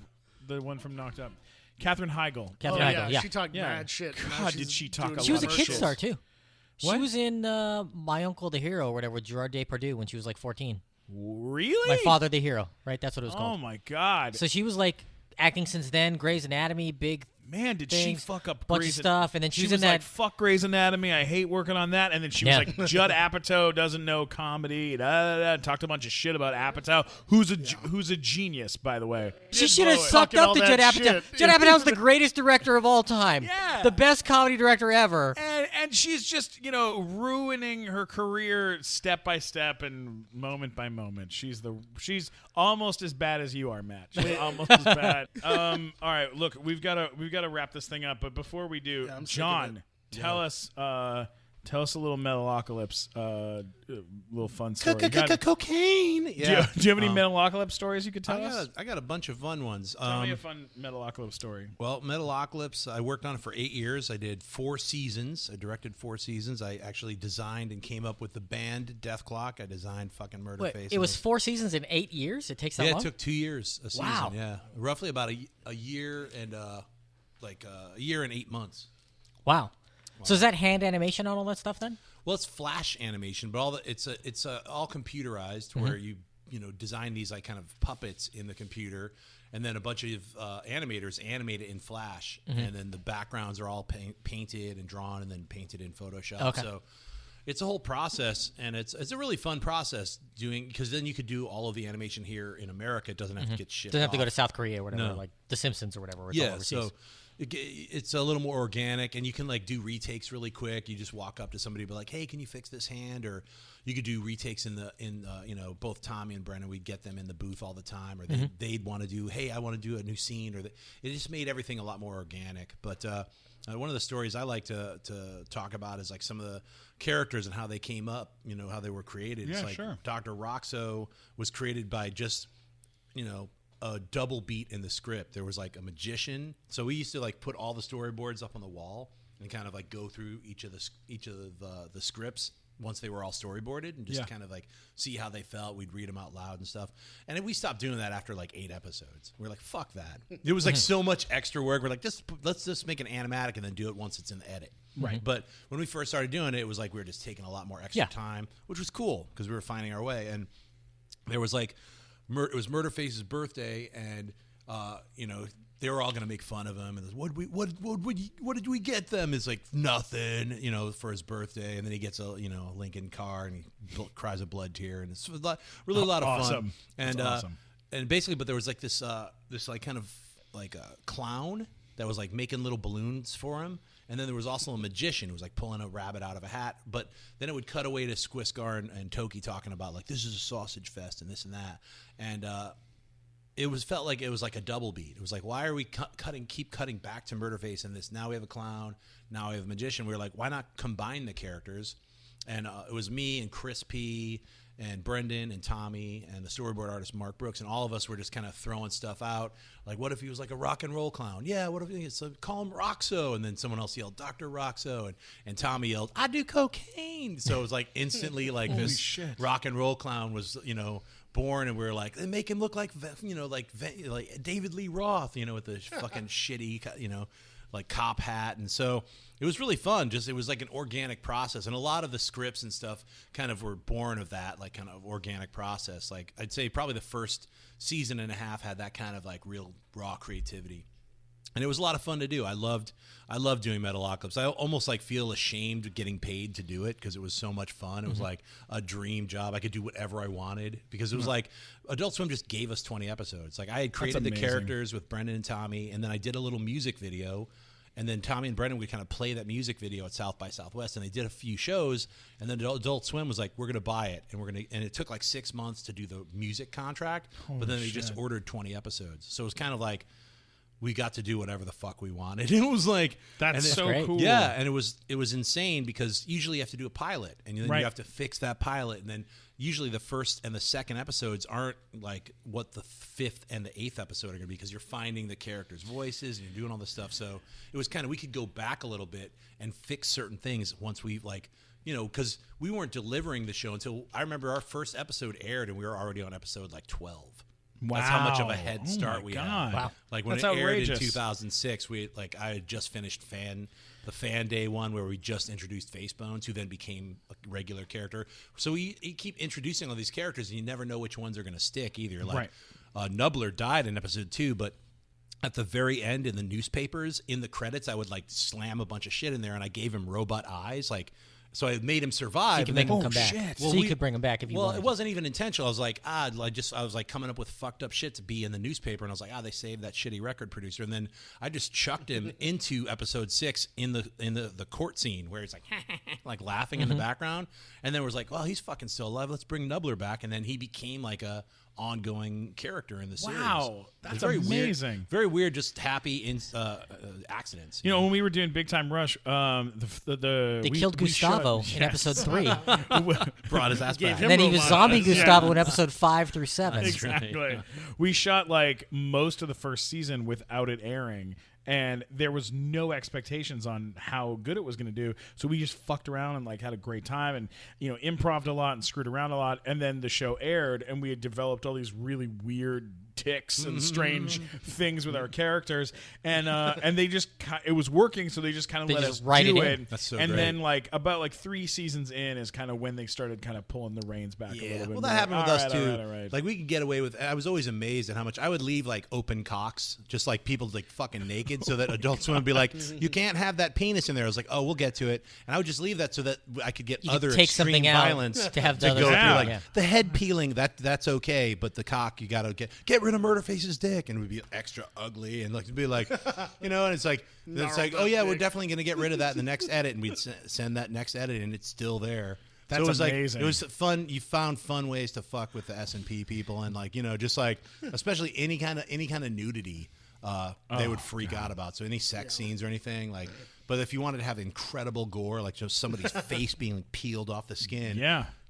the one from Knocked Up. Katherine Heigl. Catherine Oh, Heigl, yeah. she talked Yeah. mad shit. Now God, she's did she talk doing a She was a lot of kid shit. star too. What? She was in My Uncle the Hero or whatever with Gerard Depardieu when she was like 14. Really? My Father the Hero, right? That's what it was Oh called. my God. So she was like acting since then. Grey's Anatomy, big Man, did things, she fuck up bunch Grey's of stuff, and then she was in like, that. fuck Grey's Anatomy. I hate working on that. And then she was Yeah. like, Judd Apatow doesn't know comedy. Talked a bunch of shit about Apatow, who's a genius, by the way. She should have blow it. sucked Talking up all to Judd that Apatow. shit. Judd Apatow's the greatest director of all time. Yeah. The best comedy director ever. And she's just, ruining her career step by step and moment by moment. She's almost as bad as you are, Matt. She's almost as bad. All right, look, we've got to wrap this thing up, but before we do, I'm sick of John, tell us a little Metalocalypse, little fun story. Cocaine. Do you have any Metalocalypse stories you could tell us? I got a bunch of fun ones. Tell me a fun Metalocalypse story. Well, Metalocalypse, I worked on it for 8 years. I did 4 seasons. I directed 4 seasons. I actually designed and came up with the band Death Clock. I designed fucking Murderface. Wait, it was 4 seasons in 8 years? It takes that Yeah, long? it took 2 years a season. Wow. Yeah, roughly about a year and a year and 8 months. Wow. So is that hand animation on all that stuff then? Well, it's flash animation, but it's all computerized where you design these like kind of puppets in the computer, and then a bunch of animators animate it in Flash, and then the backgrounds are all painted and drawn, and then painted in Photoshop. Okay. So it's a whole process, and it's a really fun process doing because then you could do all of the animation here in America. It doesn't have to get shipped. Doesn't have to go off. to South Korea or whatever, No. like The Simpsons or whatever. Where it's all Yeah, overseas. so it's a little more organic, and you can like do retakes really quick. You just walk up to somebody and be like, "Hey, can you fix this hand?" Or you could do retakes in both Tommy and Brennan. We'd get them in the booth all the time, or they'd want to do, "Hey, I want to do a new scene," or it just made everything a lot more organic. But one of the stories I like to talk about is like some of the characters and how they came up. How they were created. Yeah, it's like sure. Dr. Roxo was created by just a double beat in the script. There was like a magician, so we used to like put all the storyboards up on the wall and kind of like go through each of the scripts once they were all storyboarded and just kind of like see how they felt. We'd read them out loud and stuff. And then we stopped doing that after like 8 episodes. We're like, fuck that. It was like so much extra work. We're like, let's just make an animatic and then do it once it's in the edit. Right. But when we first started doing it, it was like we were just taking a lot more extra time, which was cool because we were finding our way. And there was like, it was Murderface's birthday, and they were all gonna make fun of him. And what did we get them? It's like nothing, for his birthday. And then he gets a Lincoln car, and he cries a blood tear, and it's really a lot of Awesome. fun. And That's awesome. And basically, but there was like this like kind of like a clown that was like making little balloons for him. And then there was also a magician who was like pulling a rabbit out of a hat. But then it would cut away to Squiscar and Toki talking about like, this is a sausage fest and this and that. And felt like it was like a double beat. It was like, why are we keep cutting back to Murderface and this? Now we have a clown. Now we have a magician. We were like, why not combine the characters? And it was me and Chris P. and Brendan and Tommy and the storyboard artist Mark Brooks, and all of us were just kind of throwing stuff out. Like, what if he was like a rock and roll clown? Yeah, what if it's call him Roxo? And then someone else yelled Dr. Roxo, and Tommy yelled, I do cocaine. So it was like instantly like this rock and roll clown was, born, and we were like, they make him look like, like David Lee Roth, with the fucking shitty, like cop hat. And so it was really fun. It was like an organic process. And a lot of the scripts and stuff kind of were born of that, like kind of organic process. Like I'd say probably the first season and a half had that kind of like real raw creativity. And it was a lot of fun to do. I loved doing Metalocalypse. I almost like feel ashamed getting paid to do it because it was so much fun. It was like a dream job. I could do whatever I wanted because it was like Adult Swim just gave us 20 episodes. Like I had created the characters with Brendan and Tommy, and then I did a little music video, and then Tommy and Brendan would kind of play that music video at South by Southwest, and they did a few shows, and then Adult Swim was like, we're going to buy it, and it took like 6 months to do the music contract, but then they just ordered 20 episodes. So it was kind of like, we got to do whatever the fuck we wanted. It was like that's so cool. Yeah, and it was insane because usually you have to do a pilot, and then you have to fix that pilot, and then usually the first and the second episodes aren't like what the fifth and the eighth episode are going to be because you're finding the characters' voices and you're doing all this stuff. So it was kind of, we could go back a little bit and fix certain things once we because we weren't delivering the show until I remember our first episode aired, and we were already on episode like 12. Wow. That's how much of a head start we had. Wow. Like when That's it aired outrageous. in 2006, I had just finished the fan day one where we just introduced Facebones, who then became a regular character. So you keep introducing all these characters, and you never know which ones are going to stick either. Like Nubbler died in episode 2, but at the very end in the newspapers, in the credits, I would like slam a bunch of shit in there, and I gave him robot eyes, like. So I made him survive. So you can make him come back. Shit. So you could bring him back if you wanted. Well, it wasn't even intentional. I was like, I was like coming up with fucked up shit to be in the newspaper, and I was like, they saved that shitty record producer, and then I just chucked him into episode 6 in the court scene where he's like, like laughing in the background, and then was like, well, he's fucking still alive. Let's bring Nubbler back, and then he became like a ongoing character in the series. Wow, that's very amazing. Weird, very weird, just happy accidents. When we were doing Big Time Rush, they killed Gustavo in episode 3. Brought his ass back. And then he was zombie Gustavo in episode 5 through 7. Exactly. We shot like most of the first season without it airing, and there was no expectations on how good it was going to do. So we just fucked around and like had a great time, and improv'd a lot and screwed around a lot. And then the show aired, and we had developed all these really weird tics and strange things with our characters, and they just it was working, so they just kind of let us do it. That's so and great. then like about like 3 seasons in is kind of when they started kind of pulling the reins back a little bit. Well, that happened with us too. All right. Like we could get away with. I was always amazed at how much I would leave like open cocks, just like people like fucking naked, so that Adult Swim would be like, you can't have that penis in there. I was like, oh, we'll get to it, and I would just leave that so that I could get other take extreme something out violence to have the go other through. stuff. Like the head peeling, that's okay, but the cock you gotta get rid of Murderface's dick, and it would be extra ugly, and like it'd be like, and it's like oh yeah, we're definitely gonna get rid of that in the next edit, and we'd send that next edit, and it's still there. That's so it was amazing. Like, it was fun. You found fun ways to fuck with the S&P people, and like just like especially any kind of nudity, they would freak out about. So any sex scenes or anything like. But if you wanted to have incredible gore, like just somebody's face being peeled off the skin,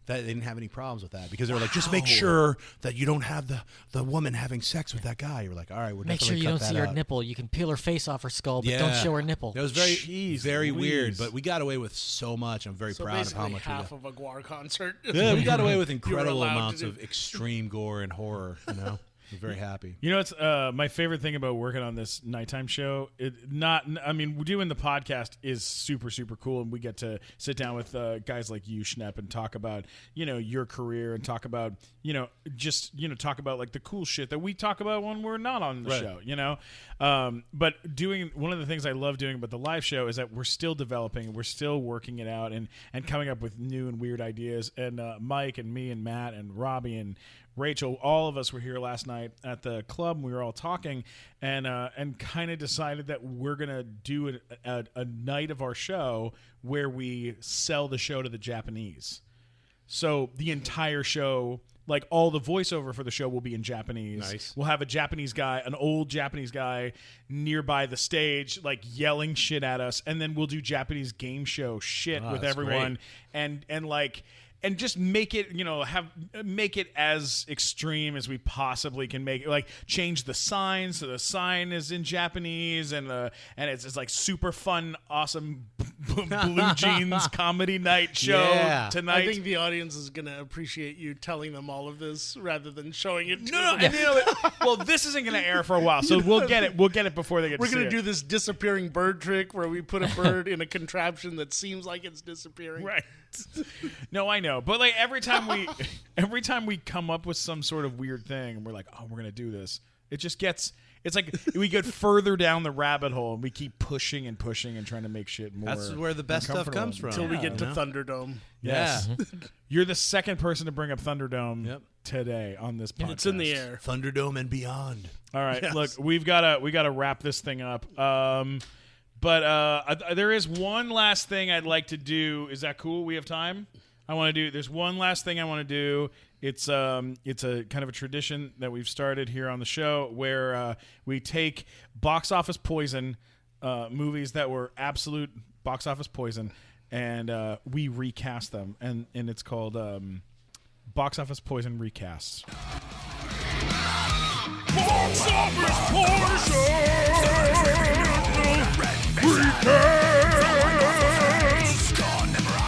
that they didn't have any problems with that because they were like, just make sure that you don't have the woman having sex with that guy. You're like, all right, we're make sure you don't see her nipple. You can peel her face off her skull, but don't show her nipple. It was very weird, but we got away with so much. I'm very proud of how much half of a Guar concert. Yeah, we got away with incredible amounts of extreme gore and horror. I'm very happy. It's my favorite thing about working on this nighttime show. Doing the podcast is super, super cool, and we get to sit down with guys like you, Schnepp, and talk about your career and talk about talk about like the cool shit that we talk about when we're not on the show. But doing one of the things I love doing about the live show is that we're still developing, we're still working it out, and coming up with new and weird ideas. And Mike and me and Matt and Robbie and Rachel, all of us were here last night at the club, and we were all talking and kind of decided that we're going to do a night of our show where we sell the show to the Japanese. So the entire show like all the voiceover for the show will be in Japanese. Nice. We'll have a Japanese guy, an old Japanese guy nearby the stage, like yelling shit at us, and then we'll do Japanese game show shit with that's everyone, and just make it, make it as extreme as we possibly can make it. Like change the sign so the sign is in Japanese, and it's like super fun, awesome Blue Jeans comedy night show tonight. I think the audience is going to appreciate you telling them all of this rather than showing it to No, them. and well, this isn't going to air for a while, so we'll get it. We'll get it before they get. We're going to do this disappearing bird trick where we put a bird in a contraption that seems like it's disappearing. Right. No, I know, but like every time we come up with some sort of weird thing, and we're like, oh, we're gonna do this. It just gets. It's like we get further down the rabbit hole, and we keep pushing and pushing and trying to make shit more. That's where the best stuff comes from. Until we get to Thunderdome. Yes. You're the second person to bring up Thunderdome today on this podcast. It's in the air. Thunderdome and beyond. All right, look, we gotta wrap this thing up. But there is one last thing I'd like to do. Is that cool? We have time? There's one last thing I want to do. It's a kind of a tradition that we've started here on the show where we take box office poison movies that were absolute box office poison, and we recast them. And it's called Box Office Poison Recasts. Box office poison!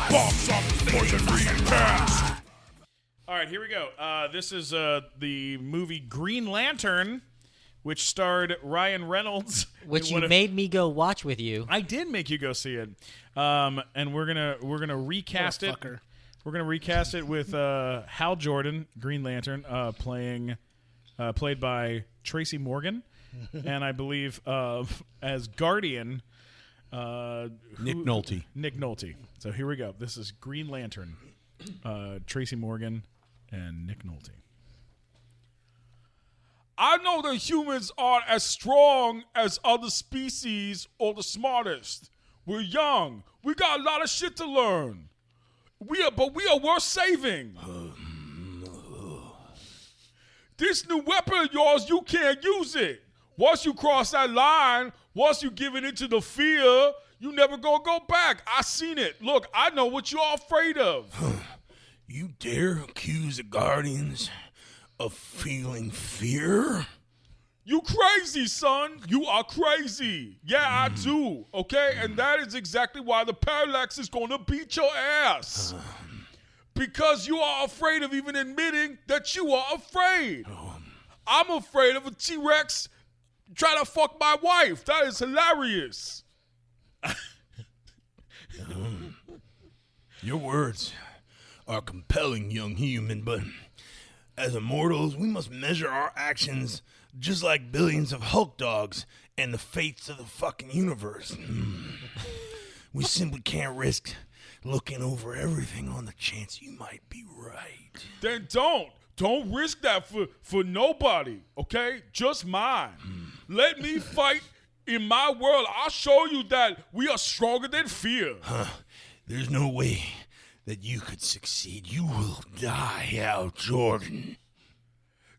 Box office poison recast! All right, here we go. This is the movie Green Lantern, which starred Ryan Reynolds. Which you made me go watch with you. I did make you go see it. And we're gonna recast it. Fucker. We're gonna recast it with Hal Jordan, Green Lantern, played by Tracy Morgan, and I believe as Guardian, Nick Nolte. Nick Nolte. So here we go. This is Green Lantern, Tracy Morgan, and Nick Nolte. I know that humans aren't as strong as other species or the smartest. We're young. We got a lot of shit to learn. But we are worth saving. This new weapon of yours, you can't use it. Once you cross that line, once you give it into the fear, you never gonna go back. I seen it. Look, I know what you are afraid of. You dare accuse the Guardians of feeling fear? You crazy, son. You are crazy. Yeah, I do. Okay? And that is exactly why the Parallax is gonna beat your ass. Because you are afraid of even admitting that you are afraid. I'm afraid of a T-Rex trying to fuck my wife. That is hilarious. Your words are compelling, young human, but as immortals, we must measure our actions just like billions of Hulk dogs and the fates of the fucking universe. We simply can't risk looking over everything on the chance you might be right. Then don't. Don't risk that for nobody, okay? Just mine. Let me fight in my world. I'll show you that we are stronger than fear. There's no way that you could succeed. You will die, Hal Jordan.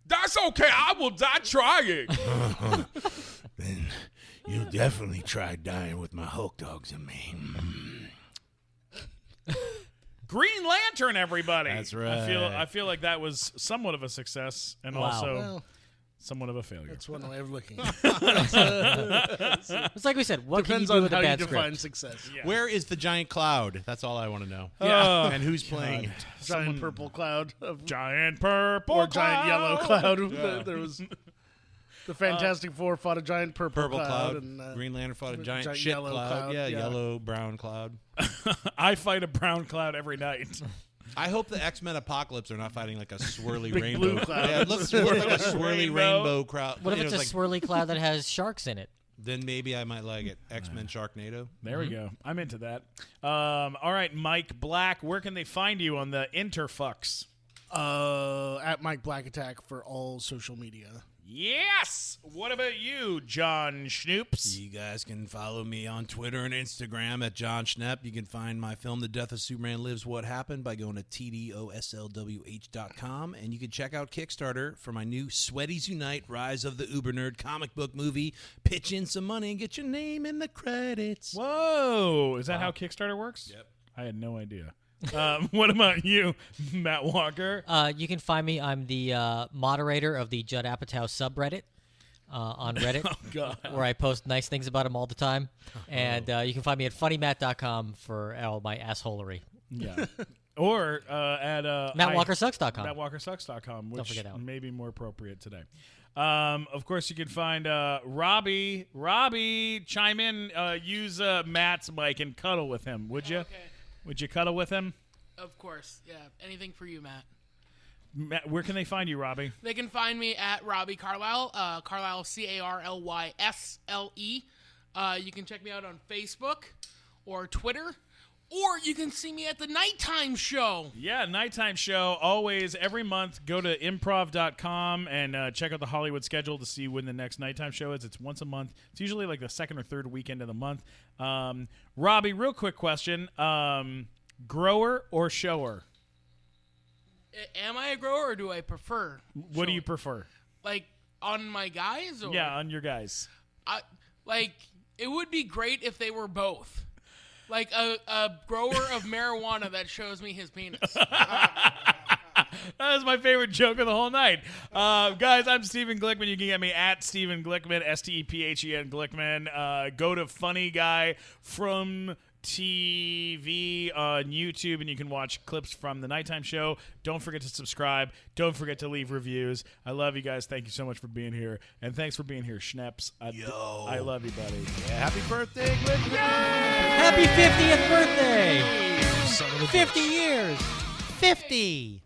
That's okay. I will die trying. Then you'll definitely try dying with my Hulk dogs and me. Green Lantern, everybody. That's right. I feel like that was somewhat of a success and also somewhat of a failure. That's one way of looking at it. It's like we said, what Depends can you do on with a how you bad define script? success. Yeah. Where is the giant cloud? That's all I want to know. Yeah. And who's playing? Giant purple cloud of Giant purple or giant yellow cloud. Yeah. There was the Fantastic Four fought a giant purple cloud. and Green Lantern fought a giant shit yellow cloud. Yeah, yeah. yellow, brown cloud. I fight a brown cloud every night. I hope the X-Men Apocalypse are not fighting like a swirly Big rainbow. blue cloud. Yeah, it looks like a swirly rainbow crowd. What if You it's know, a swirly cloud that has sharks in it? Then maybe I might like it. X-Men Sharknado. There we go. I'm into that. All right, Mike Black, where can they find you on the Interfucks? at Mike Black Attack for all social media. Yes. What about you, Jon Schnoops? You guys can follow me on Twitter and Instagram at Jon Schnepp. You can find my film, The Death of Superman Lives, What Happened, by going to tdoslwh.com. And you can check out Kickstarter for my new Sweaties Unite, Rise of the Uber Nerd comic book movie. Pitch in some money and get your name in the credits. Whoa. Is that how Kickstarter works? Yep. I had no idea. What about you, Matt Walker? You can find me. I'm the moderator of the Judd Apatow subreddit on Reddit, where I post nice things about him all the time. And you can find me at funnymatt.com for all my assholery. Yeah. Or at MattWalkerSucks.com. MattWalkerSucks.com, Don't which forget that one. may be more appropriate today. Of course, you can find Robbie. Robbie, chime in. Use Matt's mic and cuddle with him, would you? Okay. Would you cuddle with him? Of course, yeah. Anything for you, Matt. Matt, where can they find you, Robbie? They can find me at Robbie Carlisle, Carlisle Carlysle. You can check me out on Facebook or Twitter, or you can see me at the Nighttime Show. Yeah, Nighttime Show. Always, every month, go to improv.com and check out the Hollywood schedule to see when the next Nighttime Show is. It's once a month. It's usually like the second or third weekend of the month. Robbie, real quick question. Grower or shower? Am I a grower or do I prefer? What do you prefer? Like, on my guys? Or? Yeah, on your guys. It would be great if they were both. Like a grower of marijuana that shows me his penis. That was my favorite joke of the whole night. Guys, I'm Stephen Glickman. You can get me at Stephen Glickman, STEPHEN Glickman. Go to Funny Guy from TV on YouTube, and you can watch clips from the Nighttime Show. Don't forget to subscribe. Don't forget to leave reviews. I love you guys. Thank you so much for being here, and thanks for being here, Schneps. I love you, buddy. Yeah, happy birthday, Glickman! Happy 50th birthday! 50 years! 50!